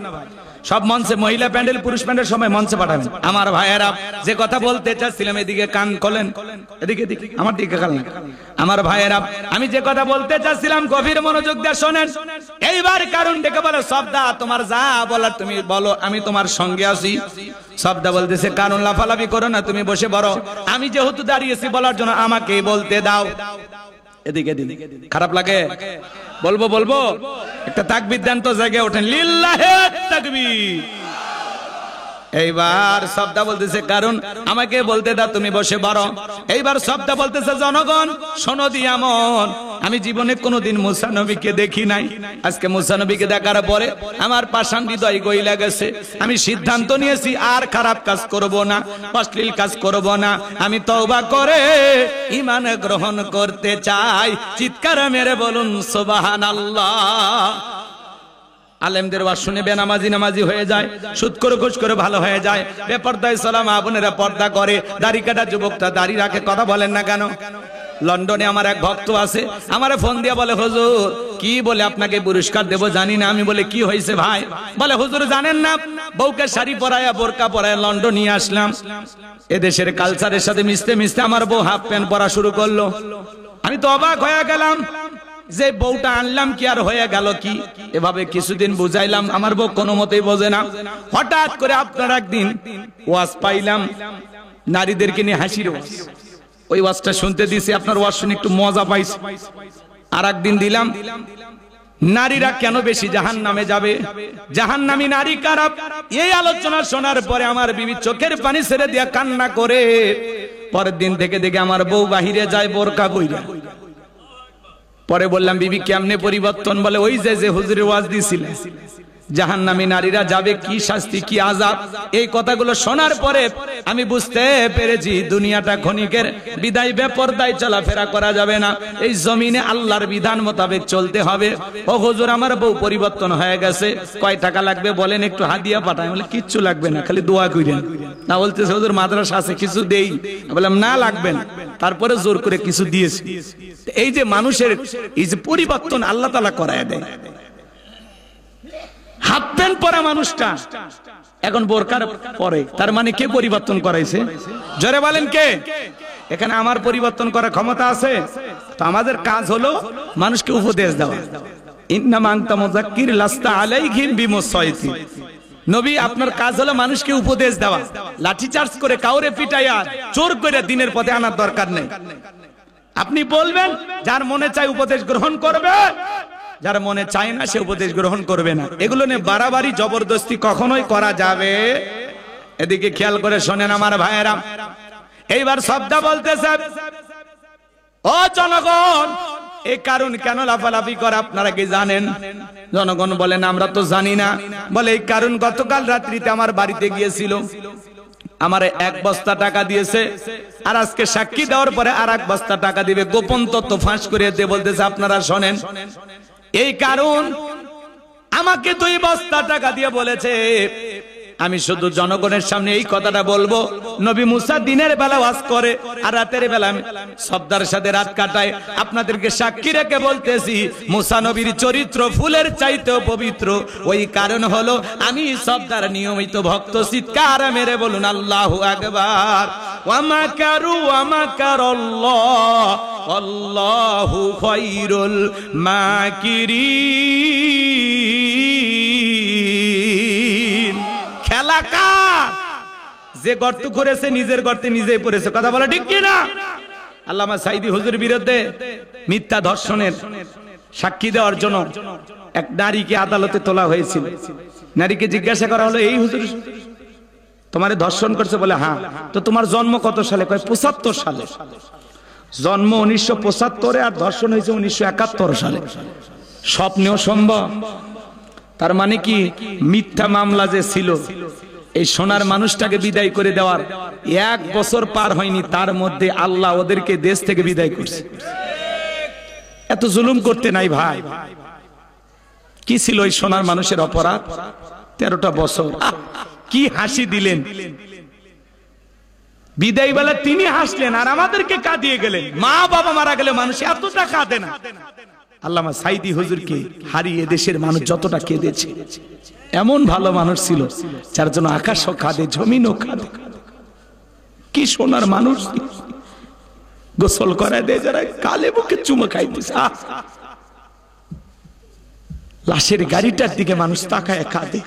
সব মঞ্চে মহিলা প্যান্ডেল পুরুষ প্যান্ডেল সময় মঞ্চে পাঠাবেন। আমার ভাইয়েরা যে কথা বলতে চাচ্ছিলাম, এদিকে কান খোলেন, এদিকে আমার দিকে কান। আমার ভাইয়েরা আমি যে কথা বলতে চাচ্ছিলাম গভীর মনোযোগ দিয়ে শোনেন। এইবার কারণ ডেকে বলে, সবদা তোমার যা বলার তুমি বলো, আমি তোমার সঙ্গে আছি। সবদা বলতেছে, কারণ লাফালাফি করো না, তুমি বসে পড়ো, আমি যেহেতু দাঁড়িয়েছি বলার জন্য আমাকে বলতে দাও। এদিকে খারাপ লাগে? বলবো একটা তাকবীর দেন তো, জেগে ওঠেন, লিল্লাহে তাকবীর। এইবার সবদা বলতেছে, কারণ আমাকে বলতে দাও, তুমি বসে পড়ো। এইবার সবদা বলতেছে, জনগণ শোনো দিয়ামন, আমি জীবনে কোনোদিন মুসা নবীকে দেখি নাই। আজকে মুসা নবীকে দেখার পরে আমার পাষাণ হৃদয় গইলা গেছে। আমি সিদ্ধান্ত নিয়েছি আর খারাপ কাজ করব না, অশ্লীল কাজ করব না। আমি তওবা করে ঈমান গ্রহণ করতে চাই। চিৎকার মেরে বলুন সুবহানাল্লাহ। আলেমদের ওয়াজ শুনে বেনামাজি হয়ে যায়, সুদ করে ঘুষ করে ভালো হয়ে যায়, বেপরদায় সালাম আবনেরা পর্দা করে, দাড়ি কাটা যুবকটা দাড়ি রাখে। কথা বলেন না কেন? লন্ডনে আমার এক ভক্ত আছে, আমারে ফোন দিয়ে বলে, হুজুর কি বলে আপনাকে পুরস্কার দেব জানি না। আমি বলে, কি হয়েছে ভাই? বলে, হুজুর জানেন না, বউকে শাড়ি পরায়া বোরকা পরায়া লন্ডন নিয়ে আসলাম। এদেশের কালচারের সাথে মিশতে মিশতে আমার বউ হাফ প্যান্ট পরা শুরু করলো। আমি তো অবাক হয়ে গেলাম যে বউটা আনলাম কি আর হয়ে গেল কি। এভাবে কিছুদিন বুঝাইলাম, আমার বউ কোনো মতেই বোঝে না। হঠাৎ করে আপনার একদিন ওয়াজ পাইলাম, নারীদেরকে নিয়ে হাসির ওয়াজ। ওই ওয়াজটা শুনতে দিয়েছি, আপনার ওয়াজ শুনে একটু মজা পাইছি। আর একদিন দিলাম, নারীরা কেন বেশি জাহান্নামে যাবে, জাহান্নামী নারী কারা। এই আলোচনা শোনার পরে আমার বিবি চোখের পানি ছেড়ে দিয়া কান্না করে। পরের দিন থেকে দেখে আমার বউ বাহিরে যায় বোরকা পইরা। পরে বললাম, বিবি কেমনে পরিবর্তন? বলে, ওই যে হুজুরের ওয়াজ দিয়েছিলেন, জাহান্নামী নারীরা যাবে, কি শাস্তি কি আযাব। এই কথাগুলো শোনার পরে আমি বুঝতে পেরেছি দুনিয়াটা ক্ষণিকের, বিদায় বেপরদায় চলাফেরা করা যাবে না। এই জমিনে আল্লাহর বিধান মোতাবেক চলতে হবে। ও হুজুর আমার বউ পরিবর্তন হয়ে গেছে, কয় টাকা লাগবে বলেন, একটু হাদিয়া পাঠাই। বলে, কিচ্ছু লাগবে না, খালি দোয়া করেন। না বলতেছে, হুজুর মাদ্রাসা আছে কিছু দেই। বললাম, না লাগবে না। তারপরে জোর করে কিছু দিয়েছি। এই যে মানুষের এই যে পরিবর্তন আল্লাহ তাআলা করায় দেয়। হাফ প্যান্ট পরা মানুষটা এখন বোরকার পরে, তার মানে কে পরিবর্তন করাইছে? জোরে বলেন কে? এখানে আমার পরিবর্তন করার ক্ষমতা আছে? তো আমাদের কাজ হলো মানুষকে উপদেশ দেওয়া। ইন্নামা আনতা মুযাক্কির লাস্তা আলাইহিম বিমুসাইতির। নবী আপনার কাজ হলো মানুষকে উপদেশ দেওয়া। লাঠি চার্জ করে কাউরে পিটাইয়া জোর করে দিনের পথে আনার দরকার নেই। আপনি বলবেন, যার মনে চায় উপদেশ গ্রহণ করবে, যার মনে চায় না সে উপদেশ গ্রহণ করবে না। এগুলো নিয়ে বাড়াবাড়ি জবরদস্তি কখনোই করা যাবে। এদিকে খেয়াল করে শোনেন আমার ভাইয়েরা। এইবার সবদা বলতেছে, ও জনগণ, এই কারণ কেন লাফালাফি করে আপনারা কি জানেন? জনগণ বলেন, আমরা তো জানি না। বলে, এই কারণ গতকাল রাত্রিতে আমার বাড়িতে গিয়েছিল, আমারে 1 বস্তা টাকা দিয়েছে, আর আজকে সাক্ষী দেওয়ার পরে আর 1 বস্তা টাকা দিবে। গোপন তথ্য ফাঁস করে দিয়ে বলতেছে, আপনারা শোনেন, এই কারণ আমাকে 2 বস্তা টাকা দিয়ে বলেছে আমি শুধু জনগণের সামনে এই কথাটা বলবো। নবী মুসা দিনের বেলা ওয়াজ করে আর রাতের বেলা সবদার সাথে রাত কাটায়। আপনাদেরকে সাক্ষী রেখে বলতেছি, মুসা নবীর চরিত্র ফুলের চাইতেও পবিত্র। ওই কারণ হলো আমি সবদার নিয়মিত ভক্ত। চিৎকার মেরে বলুন আল্লাহু আকবার। ওয়া মাকারু ওয়া মাকারাল্লাহ আল্লাহু খায়রুল মাকিরিন। খেলা কার? যে গর্ত করেছে নিজের গর্তে নিজেই পড়েছে। কথা বলা ঠিক কি না? আল্লামা সাঈদী হুজুর বিরুদ্ধে মিথ্যা ধর্ষণের সাক্ষী দেওয়ার জন্য এক নারীকে আদালতে তোলা হয়েছিল। নারীকে জিজ্ঞাসা করা হলো, এই হুজুর তোমারে ধর্ষণ করছে? বলে, হ্যাঁ। তো তোমার জন্ম কত সালে? কয় 75 সালে। জন্ম 1975 আর ধর্ষণ হয়েছে 1971 সালে। স্বপ্নেও সম্ভব? তার মানে কি, মিথ্যা মামলা যে ছিল, এই সোনার মানুষটাকে বিদায় করে দেওয়ার 1 বছর পার হয়নি, তার মধ্যে আল্লাহ ওদেরকে দেশ থেকে বিদায় করছে। এত জুলুম করতে নাই ভাই। কি ছিল এই সোনার মানুষের অপরাধ? 13টা বছর। কি হাসি দিলেন! বিদায় বেলা তিনি হাসলেন আর আমাদেরকে কাঁদিয়ে গেলেন। মা বাবা মারা গেলে মানুষ এতটা কাঁদে না। আল্লামা সাইদি হুজুরকে হারিয়ে দেশের মানুষ যতটা কেঁদেছে, এমন ভালো মানুষ ছিল যার জন্য আকাশও কাঁদে, জমিনও কাঁদে। কি সোনার মানুষ, গোসল করায় দেয় যারা কালে বুকে চুমো খাইতেছে, লাশের গাড়িটার দিকে মানুষ তাকায় কাঁদে,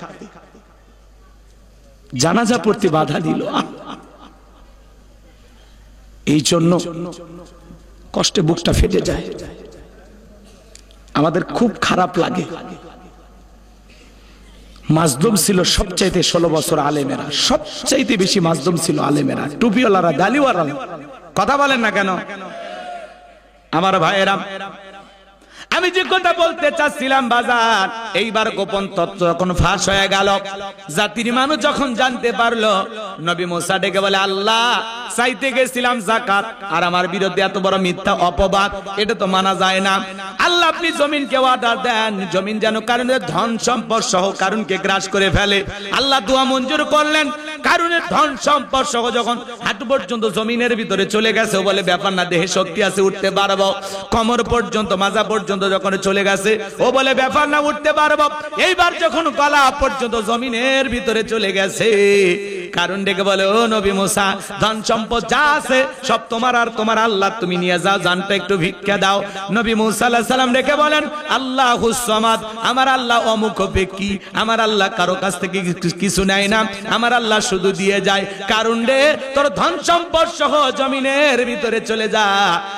জানাজা পড়তে বাধা দিল। এই জন্য কষ্টে বুকটা ফেটে যায়, আমাদের খুব খারাপ লাগে। মাজলুম ছিল সবচাইতে 16 বছর আলেমেরা, সবচাইতে বেশি মাজলুম ছিল আলেমেরা, টুপিওয়ালারা, দালিওয়ালা। কথা বলেন না কেন আমার ভাইয়েরা? আমি যে কথা বলতে চাচ্ছিলাম বাজার, এইবার গোপন তথ্য যখন ফাঁস হয়ে গেল, জাতির মানুষ যখন জানতে পারলো, নবী মুসা ডেকে বলে, আল্লাহ চাইতে গেছিলাম যাকাত, আর আমার বিরুদ্ধে এত বড় মিথ্যা অপবাদ, এটা তো মানা যায় না। আল্লাহ আপনি জমিনকে অর্ডার দেন, জমিন যেন কারণের ধন সম্পদ সহ কারণকে গ্রাস করে ফেলে। আল্লাহ দোয়া মঞ্জুর করলেন, কারণের ধন সম্পদ সহ যখন হাঁটু পর্যন্ত জমিনের ভিতরে চলে গেছে, বলে ব্যাপার না, দেহে শক্তি আছে, উঠতে পারবো। কোমর পর্যন্ত, মাজা পর্যন্ত যখন চলে গেছে, ও বলে ব্যাপার না, উঠতে পারবো। এইবার যখন গলা পর্যন্ত জমিনের ভিতরে চলে গেছে, কারণ ডেকে বলে, ও নবী মুসা, ধন সম্পদ যা আছে সব তোমার আর তোমার আল্লাহ, তুমি নিয়ে যাও, জানটা একটু ভিক্ষা দাও। নবী মুসা আলাইহিস সালাম ডেকে বলেন, আল্লাহুস সামাদ, আমার আল্লাহ অমুখ ব্যক্তি, আমার আল্লাহ কারো কাছ থেকে কিছু নেয় না, আমার আল্লাহ শুধু দিয়ে যায়। কারণ রে, তোর ধন সম্পদ সহ জমিনের ভিতরে চলে যা,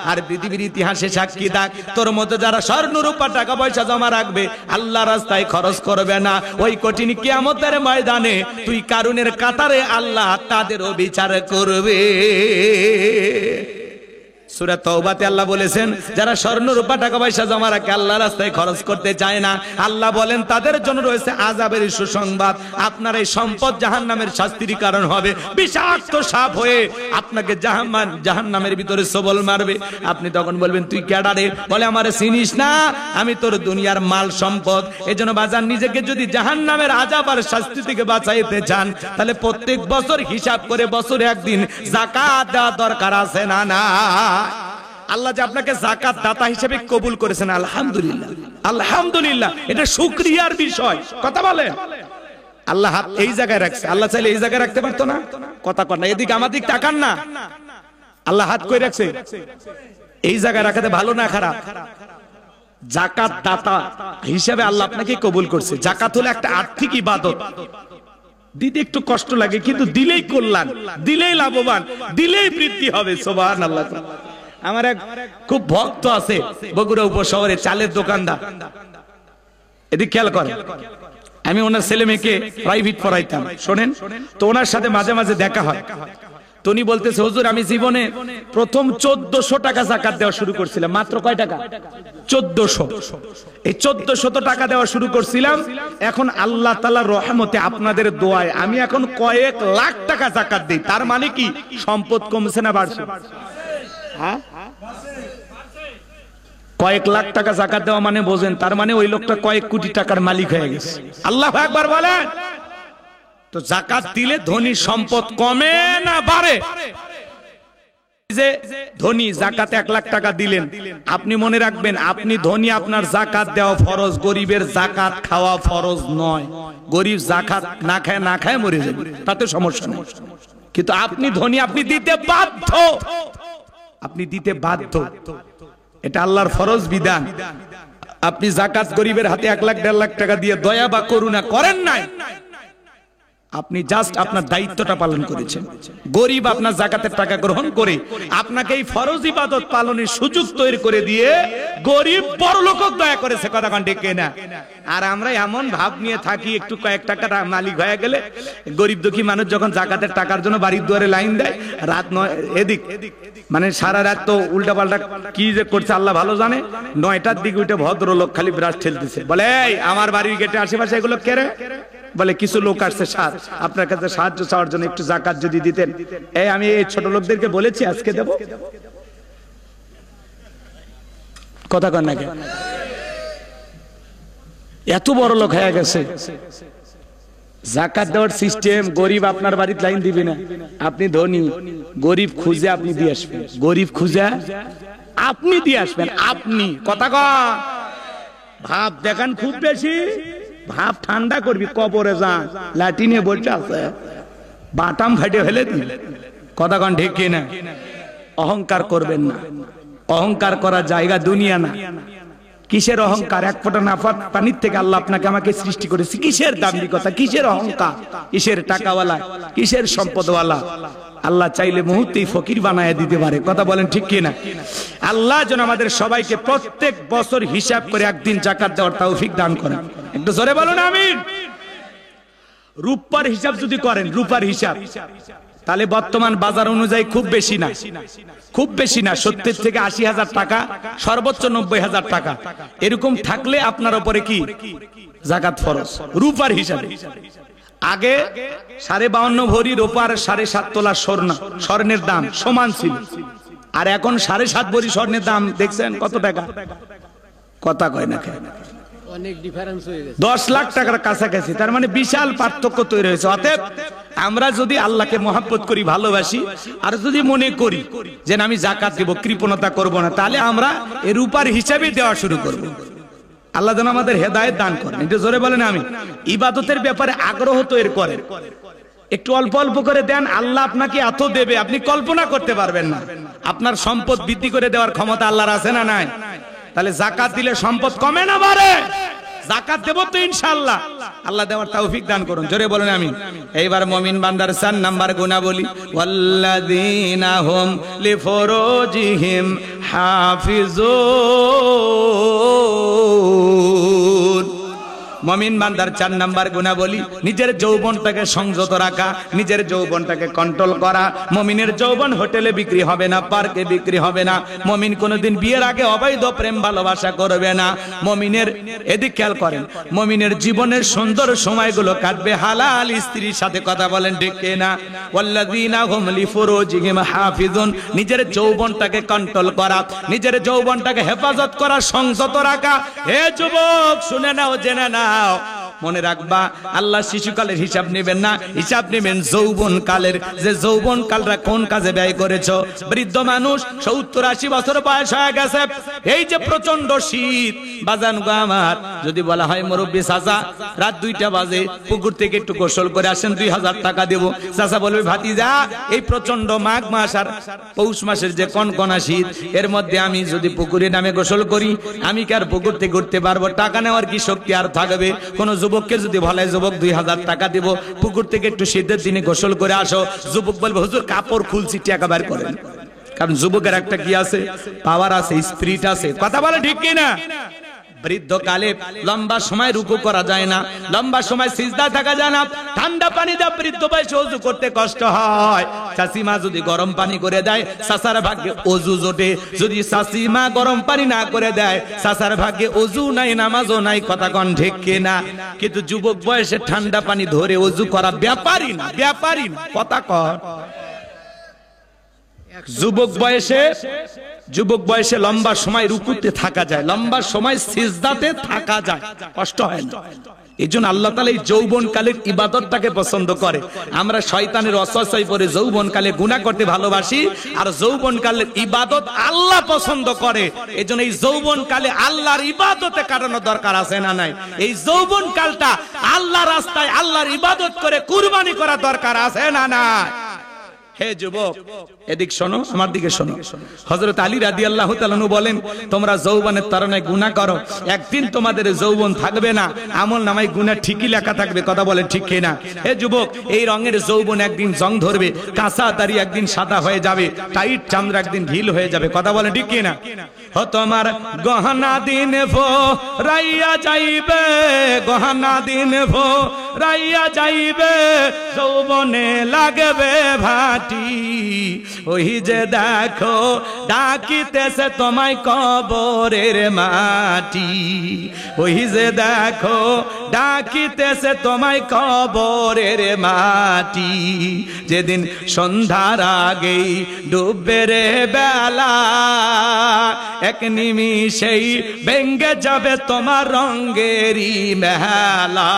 আর পৃথিবীর ইতিহাসে সাক্ষী থাক, তোর মতো যারা স্বর্ণ রূপা টাকা পয়সা জমা রাখবে, আল্লাহ রাস্তায় খরচ করবে না, ওই কঠিন কিয়ামতের ময়দানে তুই কারুনের কাতারে আল্লাহ তাদেরও বিচার করবে। সূরা তাওবাতে আল্লাহ বলেছেন, যারা স্বর্ণ রূপা টাকা পয়সা জমা রাখে, আল্লাহ রাস্তায় খরচ করতে চায় না, আল্লাহ বলেন তাদের জন্য রয়েছে আযাবের সুসংবাদ। আপনার এই সম্পদ জাহান্নামের শাস্তির কারণ হবে, বিষাক্ত সাপ হয়ে আপনাকে জাহান্নামের ভিতরে সবল মারবে। আপনি তখন বলবেন, তুই কেডা রে? বলে, আমারে চিনিস না, আমি তোর দুনিয়ার মাল সম্পদ। এজন্য বাজার, নিজেকে যদি জাহান্নামের আযাব আর শাস্তি থেকে বাঁচাইতে চান, তাহলে প্রত্যেক বছর হিসাব করে বছরে একদিন যাকাত দেওয়া দরকার আছে না? না, আল্লাহ যে আপনাকে যাকাত দাতা হিসেবে কবুল করেছেন, আলহামদুলিল্লাহ, আলহামদুলিল্লাহ, এটা শুকরিয়ার বিষয়। কথা বলেন, আল্লাহ হাত এই জায়গায় রাখছে, আল্লাহ চাইলে এই জায়গায় রাখতে পারতো না? কথা কর না, এদিকে আমাদের তাকান না, আল্লাহ হাত কই রাখছে, এই জায়গায় রাখাতে ভালো না খারাপ? যাকাত দাতা হিসেবে আল্লাহ আপনাকে কবুল করছে। যাকাত হলো একটা আর্থিক ইবাদত, দিতে একটু কষ্ট লাগে, কিন্তু দিলেই কল্যাণ, দিলেই লাভবান, দিলেই বৃদ্ধি হবে। সুবহানাল্লাহ। আমার এক খুব ভক্ত আছে বগুড়া উপশহরে, চালের দোকানদার। এদিকে খেয়াল করেন, আমি ওনার ছেলে মেয়েকে প্রাইভেট পড়াইতাম, শোনেন তো, ওনার সাথে মাঝে মাঝে দেখা হয়। তো উনি বলতেছে, হুজুর আমি জীবনে প্রথম 1400 টাকা যাকাত দেওয়া শুরু করছিলাম। মাত্র কয় টাকা? 1400। এই 1400 টাকা দেওয়া শুরু করছিলাম, এখন আল্লাহ তাআলার রহমতে, আপনাদের দোয়ায় আমি এখন কয়েক লাখ টাকা যাকাত দিই। তার মানে কি, সম্পদ কমছে না বাড়ছে? হ্যাঁ, কয়েক লাখ টাকা যাকাত দেওয়া মানে বোঝেন, তার মানে ওই লোকটা কয়েক কোটি টাকার মালিক হয়ে গেছে। আল্লাহু আকবার বলেন। তো যাকাত দিলে ধনী সম্পদ কমে না বাড়ে? যে ধনী যাকাত 1 লাখ টাকা দিলেন, আপনি মনে রাখবেন, আপনি ধনী, আপনার যাকাত দেওয়া ফরজ, গরিবের যাকাত খাওয়া ফরজ নয়। গরিব যাকাত না খায় মরে যাবে, তাতে সমস্যা নেই। কিন্তু আপনি ধনী, আপনি দিতে বাধ্য, আপনি দিতে বাধ্য, এটা আল্লাহর ফরজ বিধান। আপনি যাকাত গরিবের হাতে 1 লাখ 1.5 লাখ টাকা দিয়ে দয়া বা করুণা করেন নাই, আপনি জাস্ট আপনার দায়িত্বটা পালন করেছেন। গরিব আপনার যাকাতের টাকা গ্রহণ করে আপনাকে এই ফরজ ইবাদত পালনের সুযোগ তৈরি করে দিয়ে গরিব বড়লোক দয়া করেছে। কথা কান ঠিক না? আর আমরা এমন ভাব নিয়ে থাকি, একটু কয়েক টাকার মালিক হয়ে গেলে, গরিব দুঃখী মানুষ যখন যাকাতের টাকার জন্য বাড়ির দুয়ারে লাইন দেয়, রাত 9 এদিক মানে সারা রাত তো উল্টা পাল্টা কি যে করছে আল্লাহ ভালো জানে। 9টার দিকে উঠে ভদ্রলোক খালি ব্রাশ ঠেলতেছে, বলে এই আমার বাড়ির গেটে আশেপাশে এগুলো কেরে? বলে কিছু লোক আসছে আপনার কাছে সাহায্য চাওয়ার জন্য, একটু যাকাত যদি দিতেন। এই আমি এই ছোট লোকদেরকে বলেছি আজকে দেব। কথা কন না কেন? এত বড় লোক হয়ে গেছে, যাকাত দেওয়ার সিস্টেম। গরিব আপনার বাড়িতে লাইন দিবে না, আপনি ধনী, গরিব খুঁজে আপনি দিয়ে আসবেন, গরিব খুঁজে আপনি দিয়ে আসবেন। আপনি কথা কন, ভাব দেখান খুব বেশি, ভাব ঠান্ডা করবি, কবরে যান ল্যাটিনে বলছে আছে বাটাম ফাটে ফেলে দিন। কথা কন ঠিক কিনা? অহংকার করবেন না, অহংকার করার জায়গা দুনিয়া না। কিসের অহংকার? এক ফোঁটা নাফাত পানির থেকে আল্লাহ আপনাকে আমাকে সৃষ্টি করেছে। কিসের দাম্ভিকতা, কিসের অহংকার, কিসের টাকাওয়ালা, কিসের সম্পদওয়ালা? আল্লাহ চাইলে মুহূর্তেই ফকির বানায় দিতে পারে। কথা বলেন ঠিক কিনা? আল্লাহ যেন আমাদের সবাইকে প্রত্যেক বছর হিসাব করে একদিন যাকাত দেওয়ার তৌফিক দান করেন। একটু জোরে বলুন আমিন। রূপার হিসাব যদি করেন, রূপার হিসাব, তাহলে বর্তমান বাজার অনুযায়ী খুব বেশি না, খুব বেশি না, 70 থেকে 80,000 টাকা, সর্বোচ্চ 90,000 টাকা এরকম থাকলে আপনার উপরে কি যাকাত ফরজ রূপার হিসাবে। আগে 52.5 ভরি রূপার 7.5 তোলা স্বর্ণের দাম সমান ছিল, আর এখন 7.5 ভরি স্বর্ণের দাম দেখছেন কত টাকা? কথা কয় না কেন? অনেক ডিফারেন্স হয়ে গেছে, 10 লাখ টাকার কাছাকাছি। তার মানে বিশাল পার্থক্য তৈরি হয়েছে। অতএব আমরা যদি আল্লাহকে মহব্বত করি, ভালোবাসি, আর যদি মনে করি যে আমি যাকাত দেব, কৃপণতা করব না, তাহলে আমরা এর রূপার হিসাবে দেওয়া শুরু করব। আল্লাহ যেন আমাদের হেদায়েত দান করেন। একটু জোরে বলেন আমি। ইবাদতের ব্যাপারে আগ্রহ তৈরি করেন, একটু অল্প অল্প করে দেন। আল্লাহ আপনাকে এত দেবে আপনি কল্পনা করতে পারবেন না। আপনার সম্পদ বৃদ্ধি করে দেওয়ার ক্ষমতা আল্লাহর আছে না নাই? তাহলে যাকাত দিলে সম্পদ কমে না বাড়ে? যাকাত দেব তো ইনশাআল্লাহ, আল্লাহ দেওয়ার তৌফিক দান করুন। জোরে বলেন আমিন। এইবার মুমিন বান্দার 4 নাম্বার গুণাবলী, ওয়াল্লাযীনা হুম লিফুরুজিহিম হাফিজুন। মুমিন বান্দার 4 নাম্বার গুণাবলী, নিজের যৌবনটাকে সংযত রাখা, নিজের যৌবনটাকে কন্ট্রোল করা। মুমিনের যৌবন হোটেলে বিক্রি হবে না, পার্কে বিক্রি হবে না। মুমিন কোনোদিন বিয়ের আগে অবৈধ প্রেম ভালোবাসা করবে না। মুমিনের এদিক খেয়াল করেন, মুমিনের জীবনের সুন্দর সময়গুলো কাটবে হালাল স্ত্রীর সাথে। কথা বলেন ঠিক কিনা? ওয়াল্লাযীনা হুম লিফুরুজিহিম হাফিজুন, নিজের যৌবনটাকে কন্ট্রোল করা, নিজের যৌবনটাকে হেফাজত করা, সংযত রাখা। হে যুবক শুনে নাও, জেনে নাও, মনে রাখবা আল্লাহ শিশুকালের হিসাব নেবেন না, হিসাব নেবেন যৌবন কালের। যে যৌবন কালটা কোন কাজে ব্যয় করেছো। বৃদ্ধ মানুষ 70-80 বছর বয়স হয়ে গেছে, এই যে প্রচন্ড শীত, বাজান গো আমার, যদি বলা হয় মুরব্বী চাচা রাত 2টা বাজে পুকুর থেকে একটু গোসল করে আসেন, 2000 টাকা দেব, চাচা বলবে ভাতিজা এই প্রচন্ড মাঘ মাস আর পৌষ মাসের যে কনকনা শীত, এর মধ্যে আমি যদি পুকুরে নামে গোসল করি, আমি কি আর পুকুর থেকে উঠতে পারবো? টাকা নেওয়ার কি শক্তি আর থাকবে? কোন যুবককে যদি বলে যুবক 2000 টাকা দিব, পুকুর থেকে একটু শীতের দিনে গোসল করে আসো, যুবক বলবে হুজুর কাপড় খুলছি, টাকা বের করেন। কারণ যুবকের একটা কি আছে? পাওয়ার আছে, স্পিরিট আছে। কথা বলে ঠিক কিনা? বৃদ্ধকালে লম্বা সময় রুকু করা যায় না, লম্বা সময় সিজদা থাকা যায় না। ঠান্ডা পানি দিয়ে বৃদ্ধ বয়সে ওযু করতে কষ্ট হয়। চাচিমা যদি গরম পানি করে দেয়, চাচার ভাগ্যে ওযু জোটে। যদি চাচিমা গরম পানি না করে দেয়, চাচার ভাগ্যে ওযু নাই, নামাজও নাই। কথা কন ঠিক কিনা? কিন্তু যুবক বয়সে ঠান্ডা পানি ধরে ওযু করা ব্যাপারই না, ব্যাপারই না। কথা কন। যুবক বয়সে লম্বা সময় রুকুতে থাকা যায়, লম্বা সময় সিজদাতে থাকা যায়, কষ্ট হয় না। এই জন্য আল্লাহ তাআলা এই যৌবন কালের ইবাদতটাকে পছন্দ করে। আমরা শয়তানের ওয়াসওয়াসায় পড়ে যৌবন কালে গুনাহ করতে ভালোবাসি, আর যৌবন কালের ইবাদত আল্লাহ পছন্দ করে। এই জন্য এই যৌবন কালে আল্লাহর ইবাদতে কাটানো দরকার আছে না নাই? এই যৌবন কালটা আল্লাহর রাস্তায় আল্লাহর ইবাদত করে কুরবানি করা দরকার আছে না নাই? হে যুবক এদিক শোনো, আমার দিকে শোনো। হযরত আলী রাদিয়াল্লাহু তাআলা আনহু বলেন, তোমরা যৌবনের তাড়নায় গুনাহ করো, একদিন তোমাদের যৌবন থাকবে না, আমল নামায় গুনাহ ঠিকই লেখা থাকবে। কথা বলে ঠিক কিনা? হে যুবক, এই রঙের যৌবন একদিন জং ধরবে, কাঁচা দাড়ি একদিন সাদা হয়ে যাবে, টাইট চামড়া একদিন ঢিল হয়ে যাবে। কথা বলে ঠিক কিনা? ও তোমার গহনা দিন ভো রাইয়া যাইবে, গহনা দিন ভো রাইয়া যাইবে, যৌবনে লাগবে ভাটি, ওই যে দেখো ডাকিতেছে তোমায় কবরের মাটি, ওই যে দেখো ডাকিতেছে তোমায় কবরের মাটি, যেদিন সন্ধ্যার আগেই ডুববে রে বেলা, এক নিমিষেই ভেঙ্গে যাবে তোমার রঙেরই মেলা,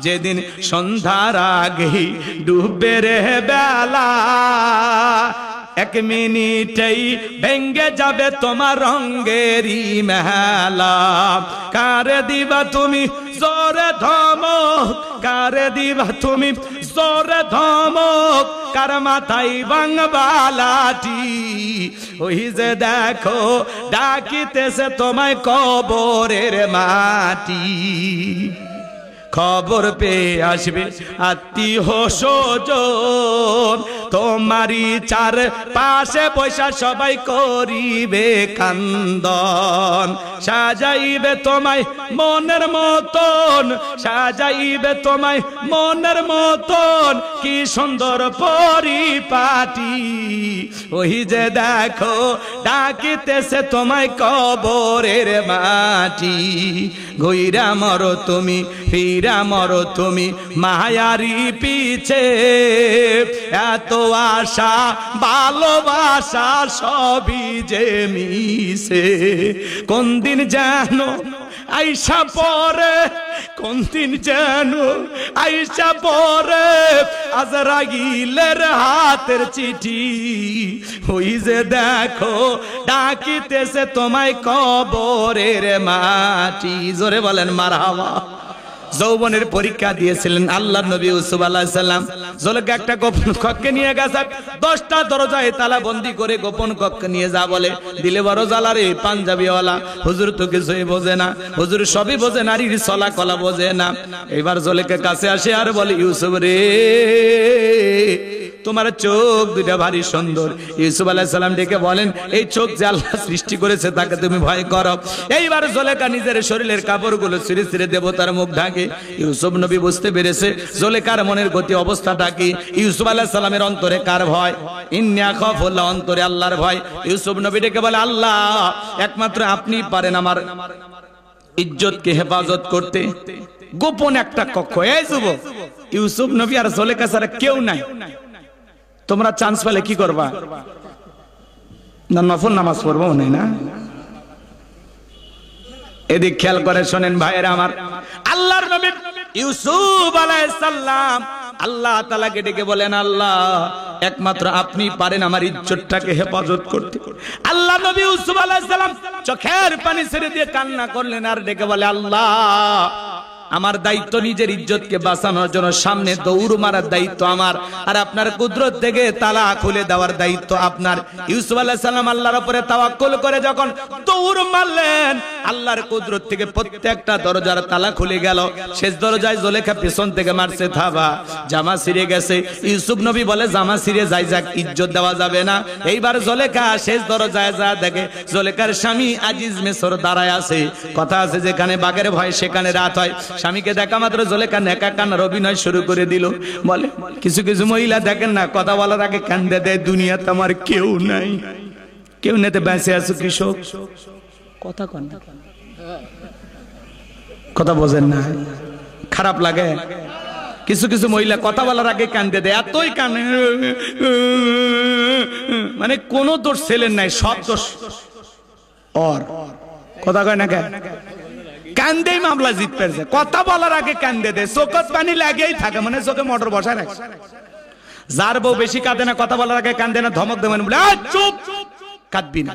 যেদিন সন্ধ্যার আগেই ডুববে রে বেলা, এক মিনিটেই ভেঙ্গে যাবে তোমার রঙ্গেরই মেলা। কারে দিবা তুমি জোরে ধমক, কারে দিবা তুমি জোরে ধমক, কার মাথায় বাংবালাটি। ওই যে দেখো ডাকিতেছে তোমায় কবরের মাটি। খবর পেয়ে আসবে আত্মীয় স্বজন, তোমারই চার পাশে পয়সা সবাই করিবে কান্দন। সাজাইবে তোমায় মনের মতন, সাজাইবে তোমায় মনের মতন, কি সুন্দর পরিপাটি। ওই যে দেখো ডাকিতেছে তোমায় কবরের মাটি। ঘুইরা মরো তুমি, ফিরা মরো তুমি মায়ারি পিছে, এত আশা ভালোবাসা সবই যে মিশে। কোন দিন জানো আইসা পরে, কোন দিন জানো আইসা পরে আজরাইলের হাতের চিঠি। ওই যে দেখো ডাকিতেছে তোমায় কবরের মাটি। জোরে বলেন মারহাবা। যৌবনের পরীক্ষা দিয়েছিলেন আল্লাহর নবী ইউসুফ আলাইহিস সালাম। জুলেখা একটা গোপন কক্ষে নিয়ে গেছে, 10টা দরজায় তালা বন্দী করে গোপন কক্ষে নিয়ে যা বলে। দিলে বড় জ্বালা রে পাঞ্জাবিওয়ালা, হুজুর তো কিছুই বোঝে না, হুজুর সবই বোঝে, নারীর চলা কলা বোঝে না। এবার জুলেখার কাছে আসে আর বলে, ইউসুফ রে তোমার চোখ দুইটা ভারী সুন্দর। ইউসুফ আলাইহিস সালাম ডেকে বলেন, এই চোখ যে আল্লাহ সৃষ্টি করেছে তাকে তুমি ভয় করো। এইবার জুলেখা নিজের শরীরের কাপড়গুলো ছিঁড়ে ছিঁড়ে দেবতার মুখ ঢাকে। ইউসুফ নবী বুঝতে পেরেছে জুলেখার মনের গতি অবস্থাটা কি। ইউসুফ আলাইহিস সালামের অন্তরে কার ভয়? ইন্নী আখাফুল্লাহ, অন্তরে আল্লাহর ভয়। ইউসুফ নবী ডেকে বলে, আল্লাহ একমাত্র আপনি পারেন আমার ইজ্জতকে হেফাজত করতে। গোপন একটা কক্ষ, এই যুবক ইউসুফ নবী আর জুলেখা ছাড়া কেউ নাই। তোমরা চান্স পেলে কি করবা? না নফল নামাজ পড়বো না? এদিক খেয়াল করে শোনেন ভাইয়েরা আমার, আল্লাহর নবী ইউসুফ আলাইহিস সালাম আল্লাহ তাআলাকে ডেকে বলেন, আল্লাহ একমাত্র আপনি পারেন আমার ইজ্জতটাকে হেফাজত করতে। আল্লাহ নবী ইউসুফ আলাইহিস সালাম চোখের পানি ছেড়ে দিয়ে কান্না করলেন আর ডেকে বলে, আল্লাহ আমার দায়িত্ব নিজের ইজ্জতকে বাঁচানোর জন্য সামনে দৌড় মারার দায়িত্ব আমার, আর আপনার কুদরত থেকে তালা খুলে দেওয়ার দায়িত্ব আপনার। ইউসুফ আলাইহিস সালাম আল্লাহর উপরে তাওয়াক্কুল করে যখন দৌড় মারলেন, আল্লাহর কুদরত থেকে প্রত্যেকটা দরজার তালা খুলে গেল। শেষ দরজায় জুলেখা পেছন থেকে মারছে থাবা, জামা ছিঁড়ে গেছে। ইউসুফ নবী বলে, জামা ছিঁড়ে যাই যাক, ইজ্জত দেওয়া যাবে না। এইবার জুলেখা শেষ দরজায় যা দেখে জুলেখার স্বামী আজিজ মিসর দাঁড়ায় আছে। কথা আছে যেখানে বাঘের ভয় সেখানে রাত হয়। স্বামীকে দেখা মাত্র জুলেখা নেকা কান্নার অভিনয় শুরু করে দিল। বলে, কিছু কিছু মহিলা দেখেন না, কথা বলার আগে কান্দে দেয়, দুনিয়াতে আমার কেউ নাই, কেউ নেতে বেঁচে আছো কৃষক। কথা কন, কথা বোঝেন না, খারাপ লাগে। কিছু কিছু মহিলা কথা বলার আগে কান্দে দেয়, এতই কান্দে মানে কোনো দোষ ছেলের নাই, সব দোষ ওর। কথা কয় না কে? কান্দেই মামলা জিত পেরেছে। কথা বলার আগে কান্দে দেয়, চোখত পানি লাগেই থাকে, মানে চোখে মোটর বসায় রাখছে। যার বউ বেশি কাঁদে না, কথা বলার আগে কান্দে না, ধমক দেবেন বলে, চুপ কাঁদবি না,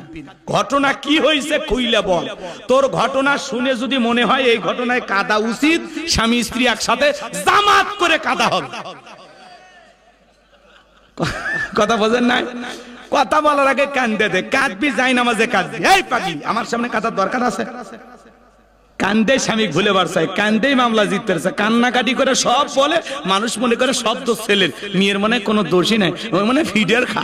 ঘটনা কি হয়েছে কইলে বল। তোর ঘটনা শুনে যদি মনে হয় এই ঘটনায় কাঁদা উচিত, স্বামী স্ত্রী একসাথে জামাত করে কাঁদা হবে। কথা বোঝেন না? কথা বলার আগে কান্দে দে, কাঁদবি যাই নামাজে কাঁদবি। এই পাগলি, আমার সামনে কাঁদার দরকার আছে? কান্দে স্বামী ভুলে বাড়ছায়, কান্দেই মামলা জিততে পারছে। কান্নাকাটি করে সব বলে, মানুষ মনে করে সব দোষ ছেলের, মেয়ের মনে কোনো দোষই নাই, ওই মনে ফিডার খা।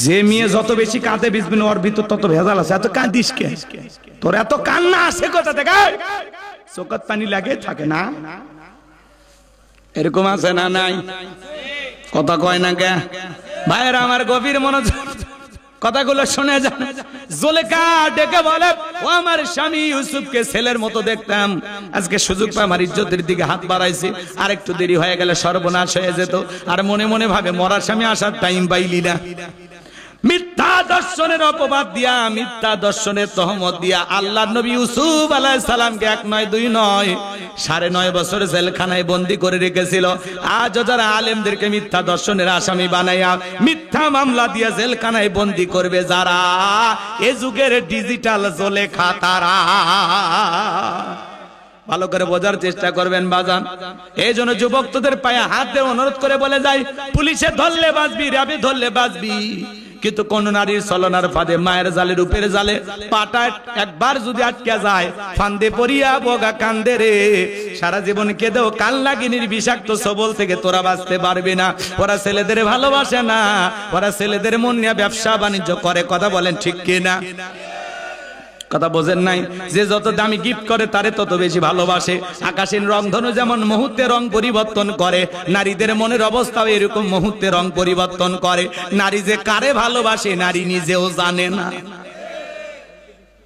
যে মেয়ে যত বেশি কাঁদে বিজবিন ওর ভিতর তত ভেজাল আছে। এত কাঁদিস কে? তোর এত কান্না আসে কোথা থেকে? চোখত পানি লাগে থাকে না? এরকম আছে না নাই? কথা কয় না কে? ভাইয়েরা আমার গভীর মনোযোগ, কথাগুলো শুনে যান। জুলেখা ডেকে বলে, ও আমার স্বামী ইউসুফকে ছেলের মতো দেখতাম, আজকে সুযোগ পায় আমার ইজ্জতের দিকে হাত বাড়াইছে, আর একটু দেরি হয়ে গেলে সর্বনাশ হয়ে যেত। আর মনে মনে ভাবে, মরার স্বামী আসার টাইম পাইলি না। মিথ্যা দর্শ দর্শনের অপবাদ দিয়া, মিথ্যা দর্শনের তহমত দিয়া আল্লাহর নবী ইউসুফ আলাইহিস সালামকে 1 নয় 2 নয় 9.5 বছর জেলখানায় বন্দী করে রেখেছিল। আজ যারা আলেমদেরকে মিথ্যা দর্শনের আসামি বানাইয়া মিথ্যা মামলা দিয়া জেলখানায় বন্দী করবে যারা, এ যুগের ডিজিটাল জোলেখা তারা। ভালো করে বোঝার চেষ্টা করবেন বাজান। এই জন্য যুবকদের পায়ে হাত দিয়ে অনুরোধ করে বলে যায়, পুলিশে ধরলে বাঁচবি, র্যাবে ধরলে বাঁচবি, কিন্তু কোন নারীর ছলনার ফাঁদে, মায়ের জালে, রূপের জালে পাটা একবার যদি আটকে যায়, ফান্দে পড়িয়া বগা কান্দে রে, সারা জীবন কেঁদেও কাল লাগিনীর বিষাক্ত সবল থেকে তোরা বাঁচতে পারবি না। ওরা ছেলেদের ভালোবাসে না, ওরা ছেলেদের মন নিয়ে ব্যবসা বাণিজ্য করে। কথা বলেন ঠিক কিনা? কথা বোঝেন নাই? যে যত দামি গিফট করে তারে তত বেশি ভালোবাসে। আকাশের রংধনু যেমন মুহূর্তে রং পরিবর্তন করে, নারীদের মনের অবস্থাও এরকম মুহূর্তে রং পরিবর্তন করে। নারী যে কারে ভালোবাসে নারী নিজেও জানে না।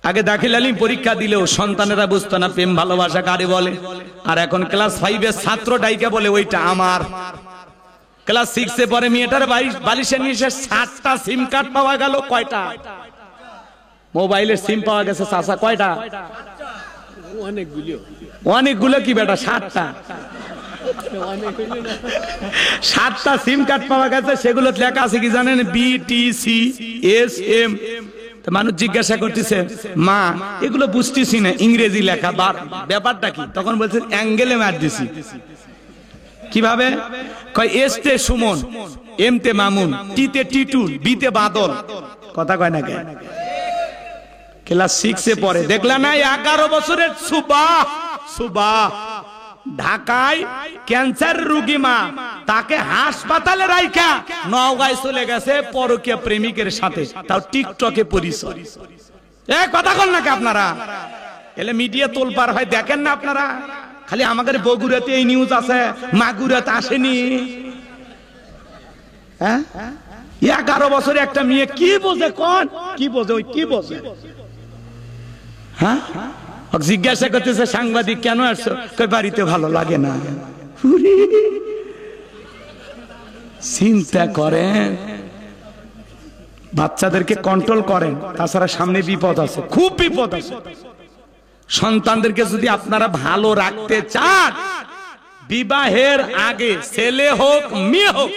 আগে দাখিল আলিম পরীক্ষা দিলেও সন্তানেরা বুঝতো না প্রেম ভালোবাসা কারে বলে, আর এখন ক্লাস 5 এর ছাত্র ডাইকা বলে ওইটা আমার। ক্লাস 6 এ পরে মেয়েটার বালিশের নিচে 7টা সিম কার্ড পাওয়া গেল। কয়টা মোবাইলের সিম পাওয়া গেছে চাচা? কয়টা? অনেকগুলো কি বেটা? 7টা। 7টা সিম কার্ড পাওয়া গেছে। সেগুলো লেখা আছে কি জানেন? BTC SM। মানুষ জিজ্ঞাসা করতেছে, মা এগুলো বুঝতেছি না, ইংরেজি লেখা, ব্যাপারটা কি? তখন বলছে অ্যাঙ্গেলে মার দিছি। কিভাবে? কয় এস তে সুমন, এম তে মামুন, টি তে টিটু, বি তে বাদল। কথা কয় না কেন? ক্লাস 6 এ পড়ে। দেখলা না 11 বছরের সুবা ঢাকায় ক্যান্সার রোগী মা, তাকে হাসপাতালে রাইখা নওগাঁয় চলে গেছে পরকীয়া প্রেমিকের সাথে, তাও টিকটকে পরিচয়। কথা বল না কে আপনারা? এলে মিডিয়া তোলপার হয়, দেখেন না আপনারা? খালি আমাদের বগুড়াতে এই নিউজ আছে, মাগুরাতে আসেনি। 11 বছরের একটা মেয়ে কি বোঝে? কোন কি বোঝে? ওই কি বোঝে? হ্যাঁ, জিজ্ঞাসা করতেছে সাংবাদিক, কেন আসছো? কই বাড়িতে ভালো লাগে না। চিন্তা করেন, বাচ্চাদেরকে কন্ট্রোল করেন, তাছাড়া সামনে বিপদ আছে, খুব বিপদ আছে। সন্তানদেরকে যদি আপনারা ভালো রাখতে চান, বিবাহের আগে ছেলে হোক মেয়ে হোক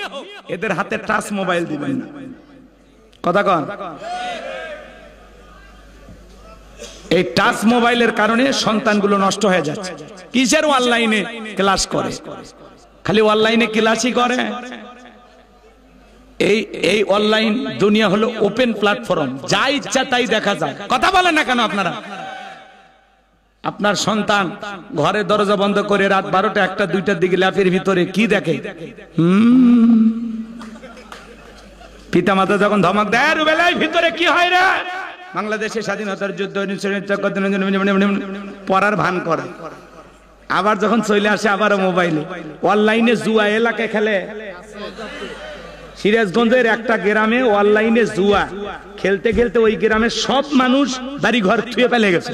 এদের হাতে টাচ মোবাইল দিবেন না। কথা কন? এই টাচ মোবাইলের কারণে সন্তানগুলো নষ্ট হয়ে যাচ্ছে। কিসের অনলাইনে ক্লাস করে, খালি অনলাইনে ক্লাসই করে। এই অনলাইন দুনিয়া হলো ওপেন প্ল্যাটফর্ম, যা ইচ্ছা তাই দেখা যায়। কথা বলেন না কেন আপনারা? আপনার সন্তান ঘরে দরজা বন্ধ করে রাত 12টা 1টা 2টার দিকে ল্যাপের ভিতরে কি দেখে? পিতামাতা যখন ধমক দেয়, রুবেলাই ভিতরে কি হয় রে? বাংলাদেশের স্বাধীনতার যুদ্ধ পড়ার ভান করে। আবার যখন চলে আসে আবার মোবাইলে অনলাইনে জুয়া এলাকায় খেলে। সিরাজগঞ্জের একটা গ্রামে অনলাইনে জুয়া খেলতে খেলতে ওই গ্রামের সব মানুষ বাড়ি ঘর থুয়ে ফেলে গেছে,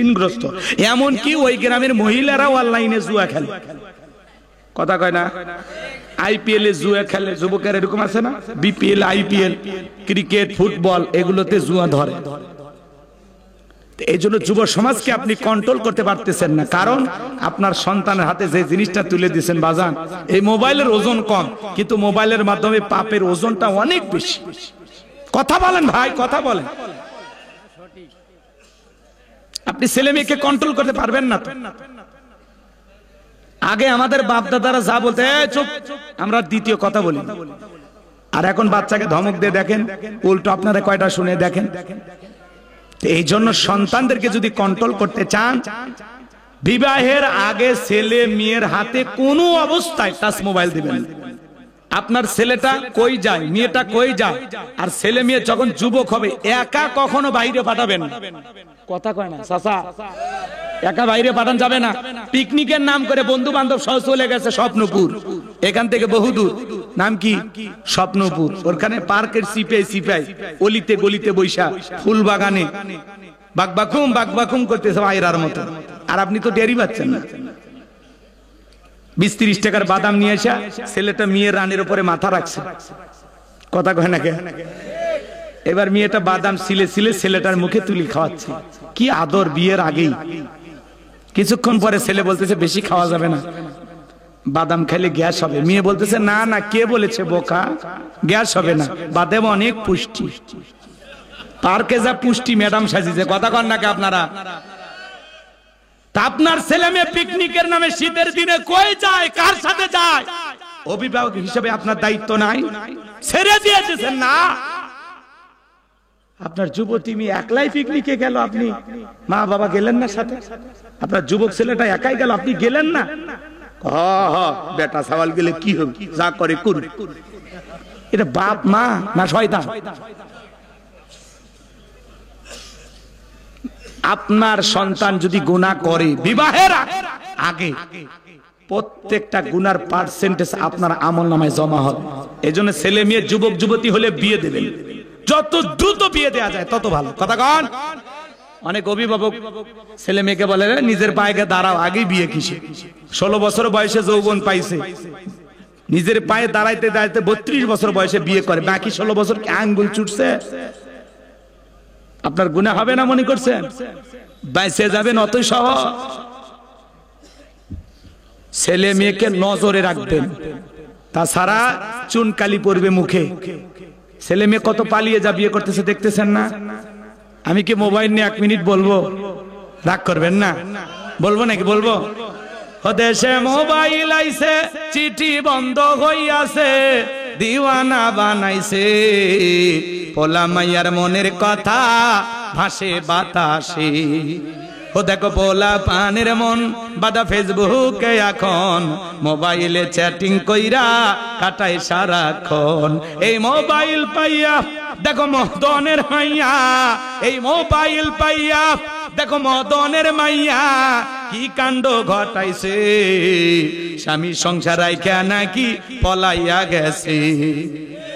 ঋণগ্রস্ত। এমনকি ওই গ্রামের মহিলারাও অনলাইনে জুয়া খেলে। কথা কয় না? IPL এ জুয়া খেলে যুবকের, এরকম আছে না? BPL, IPL, ক্রিকেট, ফুটবল, এগুলোতে জুয়া ধরে। এই জন্য যুব সমাজকে আপনি কন্ট্রোল করতে পারতেছেন না, কারণ আপনার সন্তানের হাতে যে জিনিসটা তুলে দিয়েছেন বাজান, এই মোবাইলের ওজন কম, কিন্তু মোবাইলের মাধ্যমে পাপের ওজনটা অনেক বেশি। কথা বলেন ভাই, কথা বলেন। আপনি ছেলে মেয়েকে কন্ট্রোল করতে পারবেন না তো। আগে আমাদের বাপ দাদারা যা বলতে, চুপ, আমরা দ্বিতীয় কথা বলি। আর এখন বাচ্চাকে ধমক দিয়ে দেখেন, উল্টো আপনারা কয়টা শুনে দেখেন। এই জন্য সন্তানদেরকে যদি কন্ট্রোল করতে চান, বিবাহের আগে ছেলে মেয়ের হাতে কোনো অবস্থায় টাচ মোবাইল দিবেন। আপনার ছেলেটা কই যায়, মেয়েটা কই যায়, আর ছেলে মেয়ে যখন যুবক হবে একা কখনো বাইরে পাঠাবেন না। কথা কয় না চাচা? একা বাইরে পাঠান যাবে না। পিকনিকের নাম করে বন্ধু বান্ধব সহ চলে গেছে স্বপ্নপুর, এখান থেকে বহুদূর, নাম কি? স্বপ্নপুর। ওখানে পার্কের সিপাই অলিতে গলিতে বৈশা ফুল বাগানে বাকবাকুম করতেছে আয়রার মতো। আর আপনি তো টেরই পাচ্ছেন না। 20-30 টাকার বাদাম নিয়ে আসা ছেলেটা মেয়ের রানের উপরে মাথা রাখছে। কথা কয় না কে? এবার মেয়েটা বাদাম সিলে সিলে ছেলেটার মুখে তুলি খাওয়াচ্ছে। কি আদর বিয়ের আগেই। কিছুক্ষণ পরে ছেলে বলতেছে বেশি খাওয়া যাবে না, বাদাম খাইলে গ্যাস হবে। মেয়ে বলতেছে না না, কে বলেছে বোকা, গ্যাস হবে না, বাদাম অনেক পুষ্টি। পার্কে যা পুষ্টি ম্যাডাম সাজিছে, কথা কন নাকি আপনারা? তা আপনার ছেলে মেয়ে পিকনিকের নামে শীতের দিনে কই যায়, কার সাথে যায়? অভিভাবক হিসেবে আপনার দায়িত্ব নাই? ছেড়ে দিয়েছেন না? আপনার যুবতী মেয়ে একলাই পিকনিকে গেল, আপনি মা বাবা গেলেন না সাথে? আপনার যুবক ছেলেটা একাই গেল, আপনি গেলেন না? বেটা সওয়াল গেলে কি হবে, যা করে করুন। এটা বাপ মা না শয়তান? আপনার সন্তান যদি গুনাহ করে বিবাহের আগে, প্রত্যেকটা গুনার পার্সেন্টেজ আপনার আমলনামায় জমা হবে। এজন্য ছেলে মেয়ে যুবক যুবতী হলে বিয়ে দেবেন, যত দ্রুত বিয়ে দেওয়া যায় তত ভালো। কথা কন? অনেক অভিভাবক ছেলে মেয়েকে বলে নিজের পায়ে দাঁড়াও, আগেই বিয়ে কিসে? 16 বছর বয়সে যৌবন পাইছে, নিজের পায়ে দাঁড়াইতে দাঁড়াইতে 32 বছর বয়সে বিয়ে করে, বাকি 16 বছর কি আঙ্গুল চুটছে? আপনার গুনাহ হবে না মনে করছেন? বাইসে যাবেন অতই সহজ। ছেলে মেয়েকে নজরে রাখবেন, তাছাড়া চুনকালি পড়বে মুখে। ছেলে মেয়ে কত পালিয়ে যা বিয়ে করতেছে দেখতেছেন না? আমি কি মোবাইল নিয়ে 1 মিনিট বলবো? রাগ করবেন না? বলবো নাকি? বলবো। দেশে মোবাইল আইছে, চিঠি বন্ধ হইয়াছে, দিওয়ানা বানাইছে, পোলা মাইয়ার মনের কথা ভাসে বাতাসে। ও দেখো পোলা পানের মন বাদা ফেসবুকে এখন, মোবাইলে চ্যাটিং কইরা কাটায় সারাক্ষণ। এই মোবাইল পাইয়া দেখো মদনের মাইয়া, এই মোবাইল পাইয়া দেখো মদনের মাইয়া কি কাণ্ড ঘটাইছে, স্বামী সংসার রাইখা নাকি পলাইয়া গেছে,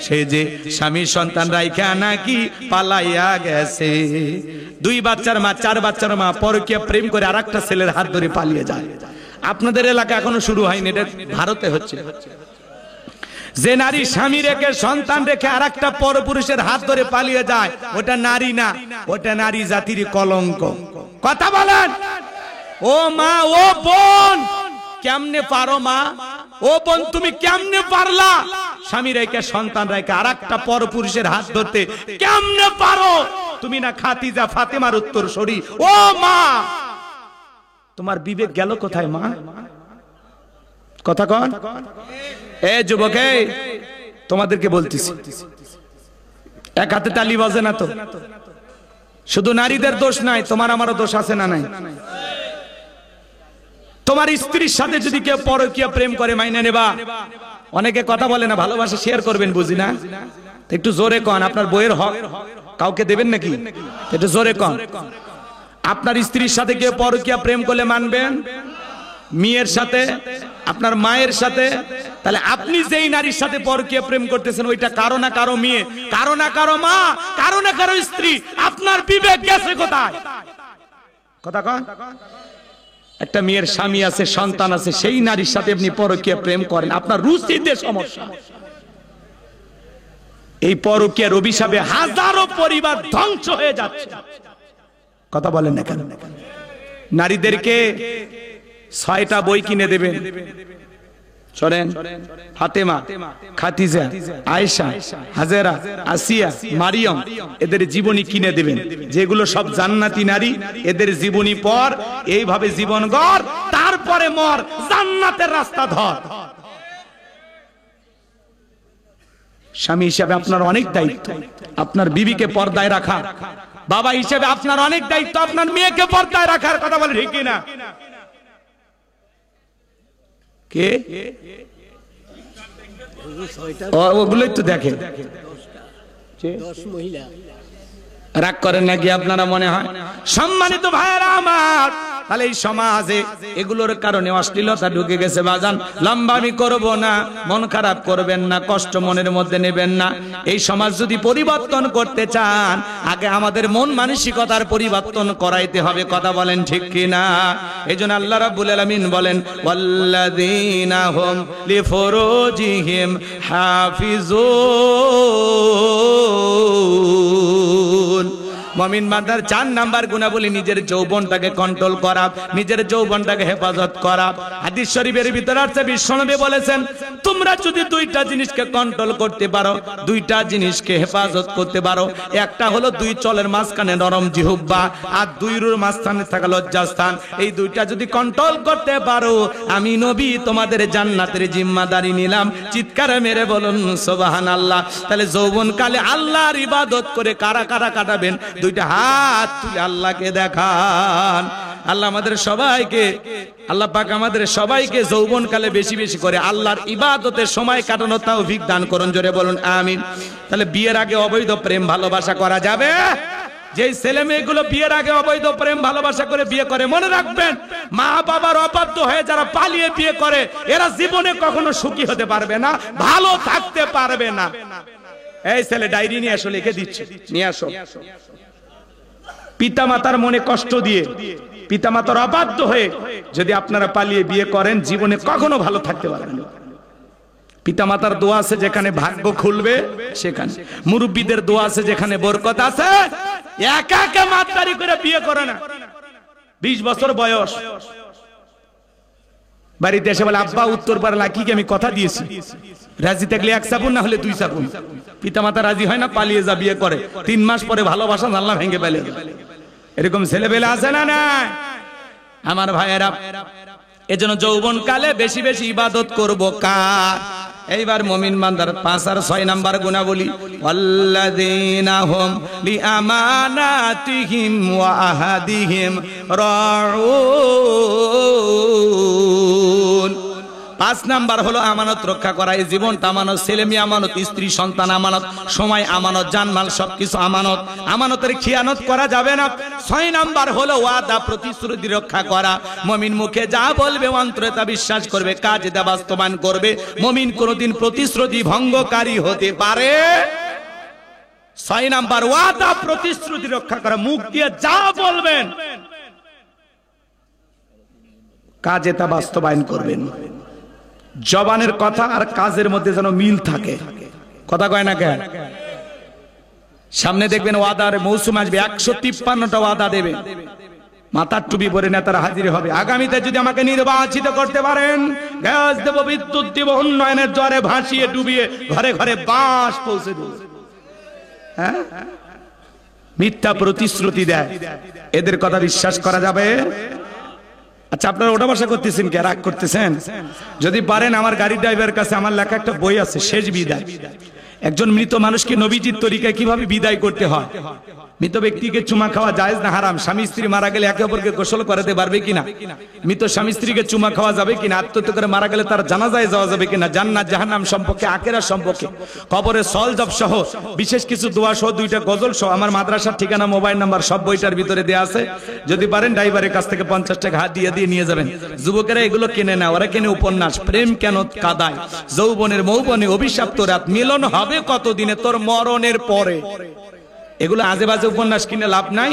সে যে স্বামী সন্তান রাইখা নাকি পালাইয়া গেছে। 2 বাচ্চার মা, 4 বাচ্চার মা পরকীয়া প্রেম করে আরেকটা ছেলের হাত ধরে পালিয়ে যায়। আপনাদের এলাকা এখনো শুরু হয়নি, এটা ভারতে হচ্ছে। যে নারী স্বামী রেখে সন্তান রেখে আরেকটা পরপুরুষের হাত ধরে পালিয়ে যায়, ওটা নারী না, ওটা নারী জাতির কলঙ্ক। কথা বলেন? ও মা, ও বোন, কেমনে পারো মা? ও বোন, তুমি কেমনে পারলা স্বামী রেখে সন্তান রেখে আরেকটা পরপুরুষের হাত ধরতে? কেমনে পারো? তুমি না খাদিজা ফাতেমার উত্তরসূরি? ও মা, তোমার বিবেক গেল কোথায় মা? কথা কন? এ যুবক, তোমাদেরকে বলতেছি, এক হাতে তালি বাজে না তো। শুধু নারীদের দোষ নাই, তোমার আমারও দোষ আছে না নাই? তোমার স্ত্রীর সাথে যদি কেউ পরকীয়া প্রেম করে মাইনে নেবা। অনেকে কথা বলে না ভালোবাসা শেয়ার করবেন, বুঝি না? একটু জোরে কন, আপনার বইয়ের হক কাউকে দেবেন নাকি? একটু জোরে কন। আপনার স্ত্রীর সাথে কেউ পরকীয়া প্রেম করলে মানবেন? মেয়ের সাথে, আপনার মায়ের সাথে? তাহলে আপনি যেই নারীর সাথে পরকীয়া প্রেম করতেছেন, ওইটা কারো না কারো মেয়ে, কারো না কারো মা, কারো না কারো স্ত্রী। আপনার বিবেক গেছে কোথায়? কথা কন। একটা মেয়ের স্বামী আছে, সন্তান আছে, সেই নারীর সাথে আপনি পরকীয়া প্রেম করেন, আপনার রুচিতে সমস্যা। এই পরকীয়ার অভিশাপে হাজারো পরিবার ধ্বংস হয়ে যাচ্ছে। কথা বলেন না কেন? নারীদেরকে 6টা বই কিনে দেবেন। শোনেন, ফাতেমা, খাদিজা, আয়েশা, হাজেরা, আসিয়া, মারিয়ম, এদের জীবনী কিনে দেবেন, যেগুলো সব জান্নাতি নারী। এদের জীবনী পর, এইভাবে জীবন গড়, তারপরে মর, জান্নাতের রাস্তা ধর। স্বামী হিসেবে আপনার অনেক দায়িত্ব, আপনার বিবিকে পর্দায় রাখা। বাবা হিসেবে আপনার অনেক দায়িত্ব, আপনার মেয়েকে পর্দায় রাখার। কথা বলে ঠিক কিনা? কে ওগুলোই তো দেখে। 10 মহিলা রাগ করেন নাকি আপনারা মনে হয়? সম্মানিত ভাইরা আমার, তাহলে এই সমাজে এগুলোর কারণে অশ্লীলতা ঢুকে গেছে। বাজান, লম্বা আমি করবো না, মন খারাপ করবেন না, কষ্ট মনের মধ্যে নেবেন না। এই সমাজ যদি পরিবর্তন করতে চান, আগে আমাদের মন মানসিকতার পরিবর্তন করাইতে হবে। কথা বলেন ঠিক কিনা? এই জন্য আল্লাহ রাব্বুল আলামিন বলেন, ওয়াল্লাযীনা হুম লিফুরুজিহিম হাফিজুন। মুমিন বান্দার 4 নাম্বার গুণাবলী নিজের যৌবনটাকে কন্ট্রোল করা, নিজের যৌবনটাকে হেফাজত করা। হাদিস শরীফের ভিতরে আছে, বিশ্বনবী বলেছেন, তোমরা যদি দুইটা জিনিসকে কন্ট্রোল করতে পারো, দুইটা জিনিসকে হেফাজত করতে পারো, একটা হলো দুই চলের মাঝখানে নরম জিহ্বা, আর দুই রুর মাঝখানে থাকা লজ্জাস্থান, এই দুইটা যদি কন্ট্রোল করতে পারো, আমি নবী তোমাদের জান্নাতের জিম্মাদারি নিলাম। চিৎকার মেরে বলুন সুবহানাল্লাহ। তাহলে যৌবনকালে আল্লাহর ইবাদত করে কারা কারা কাটাবেন? দুইটা হাত তুলে আল্লাহকে দেখান। আল্লাহ আমাদের সবাইকে, আল্লাহ পাক আমাদের সবাইকে যৌবনকালে বেশি বেশি করে আল্লাহর ইবাদতের সময় কাটানোর তৌফিক দান করুন। জোরে বলুন আমিন। তাহলে বিয়ের আগে অবৈধ প্রেম ভালোবাসা করা যাবে? যে ছেলে মেয়েগুলো বিয়ের আগে অবৈধ প্রেম ভালোবাসা করে বিয়ে করে, মনে রাখবেন, মা বাবার অবাধ্য হয়ে যারা পালিয়ে বিয়ে করে, এরা জীবনে কখনো সুখী হতে পারবে না, ভালো থাকতে পারবে না। এই ছেলে ডায়েরি নিয়ে আসো, লিখে দিচ্ছে, নিয়ে আসো। পিতামাতার মনে কষ্ট দিয়ে, পিতামাতার অবাধ্য হয়ে যদি আপনারা পালিয়ে বিয়ে করেন, জীবনে কখনো ভালো থাকতে পারবেন না। পিতামাতার দোয়া আছে যেখানে ভাগ্য খুলবে সেখানে, মুরব্বীদের দোয়া আছে যেখানে বরকত আছে। একা একা মাতদারি করে বিয়ে করে না। 20 বছর বয়স, বাড়িতে এসে বলে, আব্বা উত্তর পাড়া কি আমি কথা দিয়েছি, রাজি থাকলে 1 চাপুন, না হলে 2 চাপুন। পিতামাতা রাজি হয় না, পালিয়ে যা বিয়ে করে। 3 মাস পরে ভালোবাসা জানলা ভেঙে ফেলে। এরকম ছেলেবেলা আছে না? না আমার ভাইয়েরা, এজন্য যৌবন কালে বেশি বেশি ইবাদত করব কার? এইবার মুমিন বান্দার 5 আর 6 নাম্বার গুণাবলী, আল্লাযীনা হুম লিআমানাতিহিম ওয়া আহাদিহিম রাউন। 5 নাম্বার হলো আমানত রক্ষা করা। এই জীবনটা আমানত, ছেলে মেয়ে আমানত, স্ত্রী সন্তান আমানত, সময় আমানত, জানমাল সবকিছু আমানত। আমানতের খিয়ানত করা যাবে না। 6 নাম্বার হলো ওয়াদা প্রতিশ্রুতি রক্ষা করা। মুমিন মুখে যা বলবে অন্তরে তা বিশ্বাস করবে, কাজে তা বাস্তবায়ন করবে। মুমিন কোনদিন প্রতিশ্রুতি ভঙ্গকারী হতে পারে? 6 নাম্বার ওয়াদা প্রতিশ্রুতি রক্ষা করা। মুখ দিয়ে যা বলবেন কাজে তা বাস্তবায়ন করবেন। জবানের কথা আর কাজের মধ্যে যেন মিল থাকে। কথা কয় না কেন? সামনে দেখবেন ওয়াদার মৌসুম আসবে, 153টা ওয়াদা দেবে। মাথার টুপি পরে নেতারা হাজির হবে। আগামীতে যদি আমাকে নির্বাচিত করতে পারেন, গ্যাস দেব, বিদ্যুৎ দেব, উন্নয়নের জ্বরে ভাসিয়ে ডুবিয়ে ঘরে ঘরে বাস পৌঁছে দেব। হ্যাঁ, মিথ্যা প্রতিশ্রুতি দেয়, এদের কথা বিশ্বাস করা যাবে? আচ্ছা, আপনারা ওটা ভাষা করতেছেন কে? রাগ করতেছেন? যদি পারেন, আমার গাড়ির ড্রাইভারের কাছে আমার লেখা একটা বই আছে, শেষ বিদায়। একজন মৃত মানুষকে নবীজির তরিকায় কিভাবে বিদায় করতে হয়। মৃত ব্যক্তিকে চুমা খাওয়া জায়েজ না হারাম? স্বামী স্ত্রী মারা গেলে একে অপরকে গোসল করাতে পারবে কিনা? মৃত স্বামী স্ত্রীকে চুমা খাওয়া যাবে কিনা? আত্মহত্যা করে মারা গেলে তার জানাজায় যাওয়া যাবে কিনা? জান্নাত জাহান্নাম সম্পর্কে, আখিরাত সম্পর্কে, কবরে সওয়াল-জবাব সহ বিশেষ কিছু দোয়া সহ 2টা গজল সহ আমার মাদ্রাসার ঠিকানা, মোবাইল নাম্বার সব বইটার ভিতরে দেয়া আছে। যদি পারেন ড্রাইভারের কাছ থেকে 50 টাকা হাত দিয়ে নিয়ে যাবেন। যুবকেরা এগুলো কেনে না, ওরা কেনে উপন্যাস। প্রেম কেন কাদায়, যৌবনের মৌবনে অভিশপ্ত রাত, মিলন হবে কতদিনে তোর মরণের পরে। এগুলো আজে বাজে উপন্যাস কিনে লাভ নাই।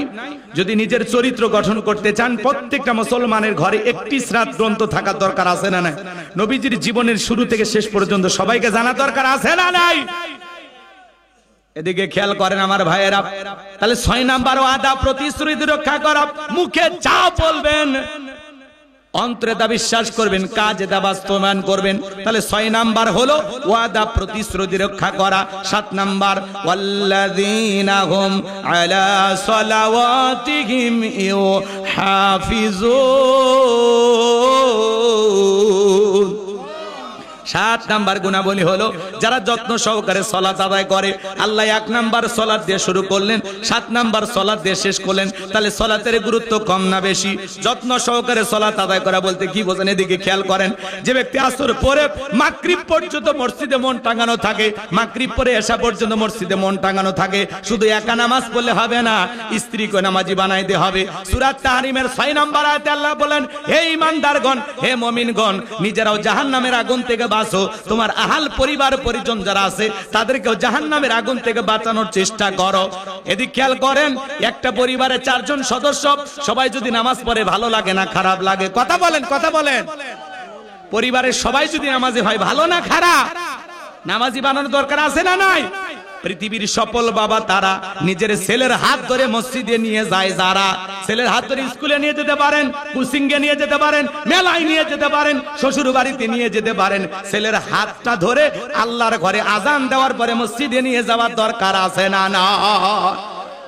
যদি নিজের চরিত্র গঠন করতে চান, প্রত্যেকটা মুসলমানের ঘরে একটি সিরাত গ্রন্থ থাকার দরকার আছে না নাই? নবীজির জীবনের শুরু থেকে শেষ পর্যন্ত সবাইকে জানা দরকার আছে না নাই? এদিকে খেয়াল করেন আমার ভাইয়েরা। তাহলে 6 নাম্বার ওয়াদা প্রতিশ্রুতি রক্ষা করা। মুখে যা বলবেন অন্তরে তা বিশ্বাস করবেন, কাজে তা বাস্তবায়ন করবেন। তাহলে 6 নাম্বার হলো ওয়াদা প্রতিশ্রুতি রক্ষা করা। 7 নাম্বার, ওয়াল্লাযীনা হুম আলা সালাওয়াতিহিম ইউহাফিজুন। 7 নাম্বার গুণাবলী হলো যারা যত্ন সহকারে সালাত আদায় করে। আল্লাহ 1 নাম্বার সালাত দিয়ে শুরু করলেন, 7 নাম্বার সালাত দিয়ে শেষ করলেন। তাহলে সালাতের গুরুত্ব কম না বেশি? যত্ন সহকারে সালাত আদায় করা বলতে কি বোঝেন? এদিকে খেয়াল করেন। যে ব্যক্তি আসর পরে মাগরিব পর্যন্ত মসজিদে মন টাঙানো থাকে, মাগরিব পরে এশা পর্যন্ত মসজিদে মন টাঙানো থাকে, শুধু একা নামাজ পড়লে হবে না, স্ত্রীকে নামাজি বানাইতে হবে। সূরা তাহরিমের 6 নাম্বার আয়াতে আল্লাহ বলেন, হে ঈমানদারগণ, হে মুমিনগণ, নিজেরাও জাহান্নামের আগুন থেকে বাঁচো, তোমার আহাল পরিবার পরিজন যারা আছে তাদেরকেও জাহান্নামের আগুন থেকে বাঁচানোর চেষ্টা করো। এদিক খেয়াল করেন, একটা পরিবারে 4 জন সদস্য, সবাই যদি নামাজ পড়ে ভালো লাগে না খারাপ লাগে? কথা বলেন, কথা বলেন। পরিবারের সবাই যদি নামাজি হয়, ভালো না খারাপ? নামাজি বানানোর দরকার আছে না নাই? পৃথিবীর সফল বাবা তারা নিজের ছেলের হাত ধরে মসজিদে নিয়ে যায়, যারা ছেলের হাত ধরে স্কুলে নিয়ে যেতে পারেন, কোচিংয়ে নিয়ে যেতে পারেন, মেলায় নিয়ে যেতে পারেন, শ্বশুর বাড়িতে নিয়ে যেতে পারেন, ছেলের হাতটা ধরে আল্লাহর ঘরে আজান দেওয়ার পরে মসজিদে নিয়ে যাওয়ার দরকার আছে না? না।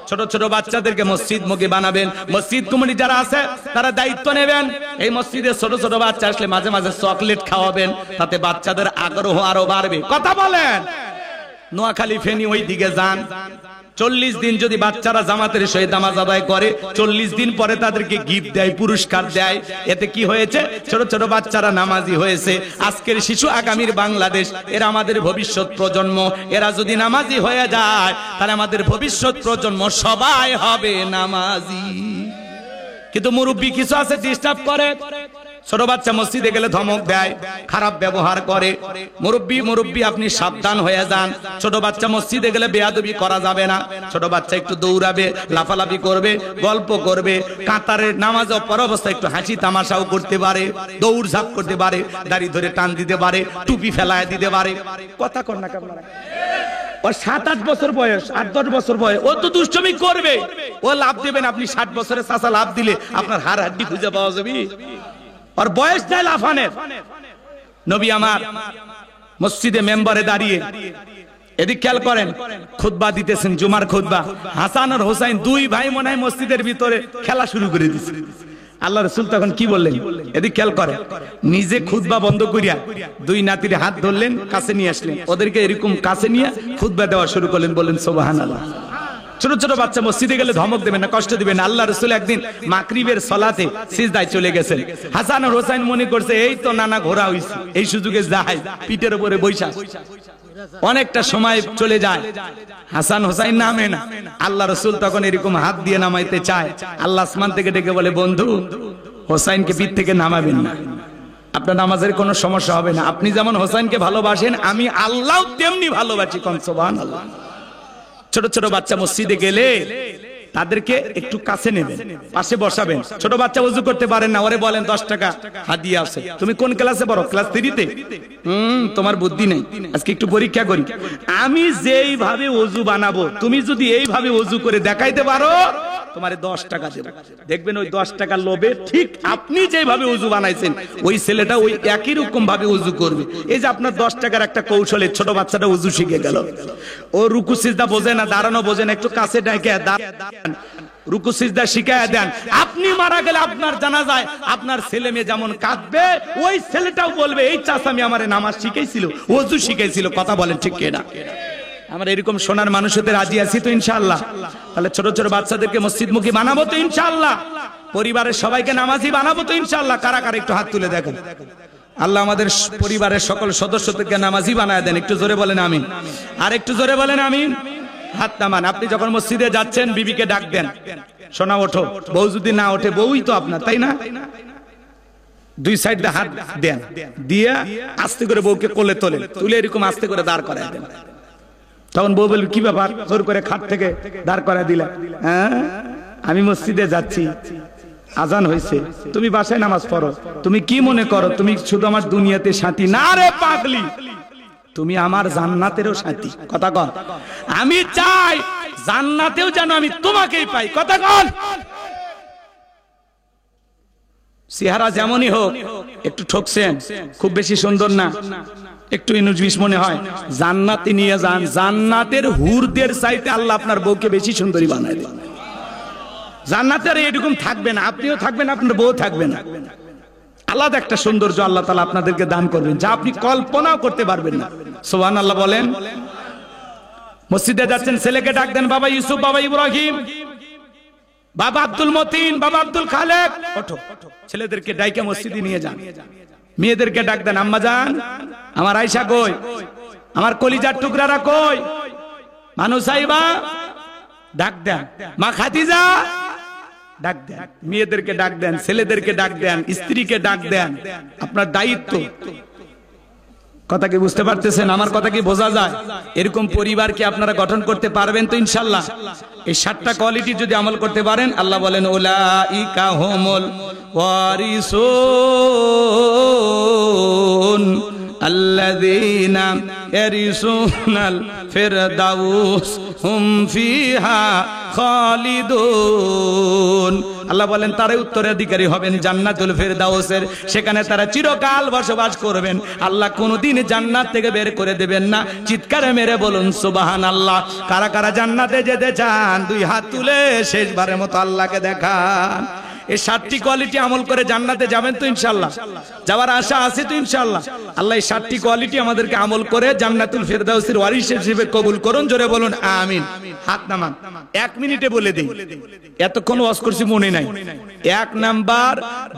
ছোট ছোট বাচ্চাদেরকে মসজিদ মুখী বানাবেন। মসজিদ কমিটি যারা আছে তারা দায়িত্ব নেবেন। এই মসজিদে ছোট ছোট বাচ্চা আসলে মাঝে মাঝে চকলেট খাওয়াবেন, তাতে বাচ্চাদের আগ্রহ আরো বাড়বে। কথা বলেন। নোয়াখালী ফেনী ওই দিকে যান, 40 দিন যদি বাচ্চারা জামাতের সহিত নামাজ আদায় করে, 40 দিন পরে তাদেরকে গিফট দেয়, পুরস্কার দেয়। এতে কি হয়েছে? ছোট ছোট বাচ্চারা নামাজি হয়েছে। আজকের শিশু আগামীর বাংলাদেশ, এরা আমাদের ভবিষ্যৎ প্রজন্ম। এরা যদি নামাজি হয়ে যায় তাহলে আমাদের ভবিষ্যৎ প্রজন্ম সবাই হবে নামাজি। কিন্তু মুরব্বী কিছু আছে ডিস্টার্ব করে। ছোট বাচ্চা মসজিদে গেলে ধমক দেয়, খারাপ ব্যবহার করে। মুরব্বী আপনি সাবধান হয়ে যান। ছোট বাচ্চা মসজিদে গেলে বেয়াদবি করা যাবে না। ছোট বাচ্চা একটু দৌড়াবে, লাফালাফি করবে, গল্প করবে, কাতারে নামাজ পড়া অবস্থায় একটু হাসি তামাশাও করতে পারে, দৌড় ঝাঁপ করতে পারে, দাড়ি ধরে টান দিতে পারে, টুপি ফেলায় দিতে পারে। কথা কর না কেমন? ওর 7-8 বছর বয়স, 8-10 বছর বয়স, ও তো দুষ্টমি করবে। ও লাভ দেবেন, আপনি 60 বছরের চাচা লাভ দিলে আপনার হাড় হাড্ডি খুঁজে পাওয়া যাবে। আর বয়স নাই লাফানের। নবী আমার মসজিদে মেম্বারে দাঁড়িয়ে, এদিক খেয়াল করেন, খুতবা দিতেছেন, জুমার খুতবা। হাসান আর হোসাইন দুই ভাই মনে হয় মসজিদের ভিতরে খেলা শুরু করে দিচ্ছে। আল্লাহ রাসূল তখন কি বললেন? এদিক খেয়াল করেন, নিজে খুতবা বন্ধ করিয়া দুই নাতির হাত ধরলেন, কাছে নিয়ে আসলেন, ওদেরকে এরকম কাছে নিয়ে খুতবা দেওয়া শুরু করলেন। বলেন সুবহানাল্লাহ। ছোট ছোট বাচ্চা মসজিদে গেলে ধমক দেবেন না, কষ্ট দিবেন না। আল্লাহ রাসূল একদিন মাগরিবের সালাতে সিজদায় চলে গেছেন। হাসান আর হোসেন মনে করছে এই তো নানা ঘোরা হইছে, এই সুযোগে যায় পিঠের উপরে বৈশা। অনেকটা সময় চলে যায়, হাসান হোসেন নামে না। আল্লাহ রাসূল তখন এরকম হাত দিয়ে নামাইতে চায়। আল্লাহ আসমান থেকে ডেকে বলে, বন্ধু হোসেনকে পিঠ থেকে নামাবেন না, আপনার নামাজের কোনো সমস্যা হবে না। আপনি যেমন হোসেনকে ভালোবাসেন, আমি আল্লাহ তেমনি ভালোবাসি। কোন সুবহানাল্লাহ। ছোট ছোট বাচ্চা মসজিদে গেলে তাদেরকে একটু কাছে নেবেন, পাশে বসাবেন। ছোট বাচ্চা ওযু করতে পারেন না, ওরে বলেন 10 টাকা হাদিয়া আছে। তুমি কোন ক্লাসে পড়ো? ক্লাস 3-তে। তোমার বুদ্ধি নেই, আজকে একটু পরীক্ষা করি। আমি যেইভাবে ওযু বানাবো, তুমি যদি এইভাবে ওযু করে দেখাইতে পারো, তোমারে 10 টাকা দেব। দেখবেন ওই 10 টাকার লোভে ঠিক আপনি যেভাবে ওযু বানাইছেন ওই ছেলেটা ওই একই রকম ভাবে ওযু করবে। এই যে আপনার 10 টাকার একটা কৌশলে ছোট বাচ্চাটা ওযু শিখে গেল। ও রুকু সিজদা বোঝে না, দাঁড়ানো বোঝে না, একটু কাছে ডাকে রুকু সিজদা শিখায়া দেন। আপনি মারা গেলে আপনার জানাজায় আপনার ছেলে মেয়ে যেমন কাঁদবে, ওই ছেলেটাও বলবে এই চাচা আমি আমারে নামাজ শিখাইছিল, ওযু শিখাইছিল। কথা বলেন ঠিক কিনা? আমরা এরকম সোনার মানুষ হতে রাজি আছি তো ইনশাআল্লাহ? তাহলে ছোট ছোট বাচ্চাদেরকে মসজিদমুখী বানাবো তো ইনশাআল্লাহ? পরিবারের সবাইকে নামাজি বানাবো তো ইনশাআল্লাহ? কারা কারা একটু হাত তুলে দেখেন। আল্লাহ আমাদের পরিবারের সকল সদস্যদেরকে নামাজি বানায় দেন। একটু জোরে বলেন আমিন। আর একটু জোরে বলেন আমিন। হাত নামান। আপনি যখন মসজিদে যাচ্ছেন বিবিকে ডাক দেন, সোনা ওঠো। বউ যদি না ওঠে, বউই তো আপনার, তাই না? দুই সাইড দিয়ে হাত দেন, দিয়ে আস্তে করে বউকে কোলে তোলেন, তুলে এরকম আস্তে করে দাঁড় করায় দেন। তখন বউ বলবে কি ব্যাপার, জোর করে খাট থেকে দাঁড় করায় দিলা? হ্যাঁ, আমি মসজিদে যাচ্ছি, আজান হয়েছে, তুমি বাসায় নামাজ পড়ো। তুমি কি মনে করো তুমি শুধু আমার দুনিয়াতে সাথী? না রে পাগলি, তুমি আমার জান্নাতেরও সাথী। কথা কন। আমি চাই জান্নাতেও যেন আমি তোমাকেই পাই। কথা কন। চেহারা যেমনই হোক, একটু ঠকছেন, খুব বেশি সুন্দর না, একটু ইনুজবিশ মনে হয়, জান্নাতে নিয়ে যান। জান্নাতের হুরদের চাইতে আল্লাহ আপনার বউকে বেশি সুন্দরী বানায় দেন। জান্নাতের এরকম থাকবে না, আপনিও থাকবেন, আপনার বউ থাকবে না। আলাদা একটা সৌন্দর্য আল্লাহ তাআলা আপনাদেরকে দান করবেন, যা আপনি কল্পনাও করতে পারবেন না। সুবহানাল্লাহ বলেন। মসজিদে যাচ্ছেন, ছেলেকে ডাক দেন, বাবা ইউসুফ, বাবা ইব্রাহিম, বাবা আব্দুল মতিন, বাবা আব্দুল খালেক, ওঠো। ছেলেদেরকে ডাইকে মসজিদে নিয়ে যান। মেয়েদেরকে ডাক দেন, আম্মা জান, আমার আয়েশা কই, আমার কলিজার টুকরারা কই, মানু সাইবা, ডাক দেন, মা খাদিজা, ডাক দেন। মেয়েদেরকে ডাক দেন, ছেলেদেরকে ডাক দেন, স্ত্রীকে ডাক দেন। আপনার দায়িত্ব। কথা কি বুঝতে পারতেছেন? আমার কথা কি বোঝা যায়? এরকম পরিবার কি আপনারা গঠন করতে পারবেন তো ইনশাআল্লাহ? এই 7টা কোয়ালিটি যদি আমল করতে পারেন, আল্লাহ বলেন উলাইকা হুমুল ওয়ারিসুন আল্লাযীনা ইয়ারিসুনাল ফিরদাউস হুম ফিহা খালিদুন। আল্লাহ বলেন তারাই উত্তরাধিকারী হবেন জান্নাতুল ফিরদাউসের, সেখানে তারা চিরকাল বসবাস করবেন। আল্লাহ কোনদিন জান্নাত থেকে বের করে দেবেন না। চিৎকারে মেরে বলুন সুবহানাল্লাহ। কারা কারা জান্নাতে যেতে চান দুই হাত তুলে শেষবারের মতো আল্লাহকে দেখান। এই 7টি কোয়ালিটি আমল করে জান্নাতে যাবেন তো ইনশাআল্লাহ? যাওয়ার আশা আছে তো ইনশাআল্লাহ? আল্লাহ এই 7টি কোয়ালিটি আমাদেরকে আমল করে জান্নাতুল ফিরদাউসের ওয়ারিস হিসেবে কবুল করুন। জোরে বলুন আমিন। হাত নামান, 1 মিনিটে বলে দেই, এতক্ষণ ওয়াজ করছি মনে নাই। 1 নাম্বার,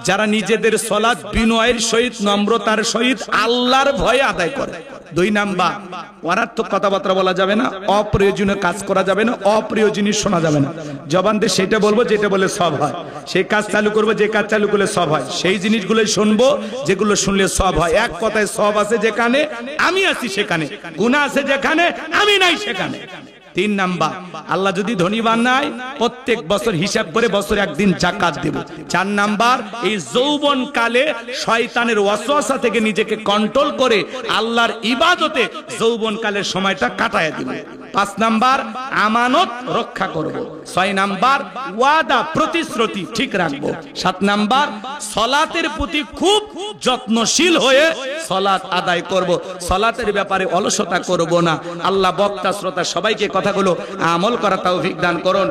যারা নিজেদের সালাত বিনয়ের সহিত নম্রতার সহিত আল্লাহর ভয়ে আদায় করে। 2 নাম্বার, অনার্থক কথাবার্তা বলা যাবে না, অপ্রয়োজনীয় কাজ করা যাবে না, অপ্রয়োজনীয় শোনা যাবে না। জবান দিয়ে সেটা বলবো যেটা বলে সব হয়, সেই কাজ চালু করবো যে কাজ চালু করলে সব হয়, সেই জিনিসগুলো শুনবো যেগুলো শুনলে সব হয়। এক কথায় সব আছে যেখানে আমি আছি সেখানে, গুনাহ আছে যেখানে আমি নাই সেখানে। 3 নাম্বার, আল্লাহ যদি ধনী বানায় প্রত্যেক বছর হিসাব করে বছরে একদিন যাকাত দেব। 4 নাম্বার, এই যৌবন কালে শয়তানের ওয়াসওয়াসা থেকে নিজেকে কন্ট্রোল করে আল্লাহর ইবাদতে যৌবন কালের সময়টা কাটায় দেব। 5 নাম্বার, আমানত রক্ষা করব। 6 নাম্বার, ওয়াদা প্রতিশ্রুতি ঠিক রাখব। 7 নাম্বার, সালাতের প্রতি খুব যত্নশীল হয়ে সালাত আদায় করব। সালাতের ব্যাপারে অলসতা করব না। আল্লাহ বক্তা শ্রোতা সবাইকে কথাগুলো আমল করা তৌফিক দান করুন।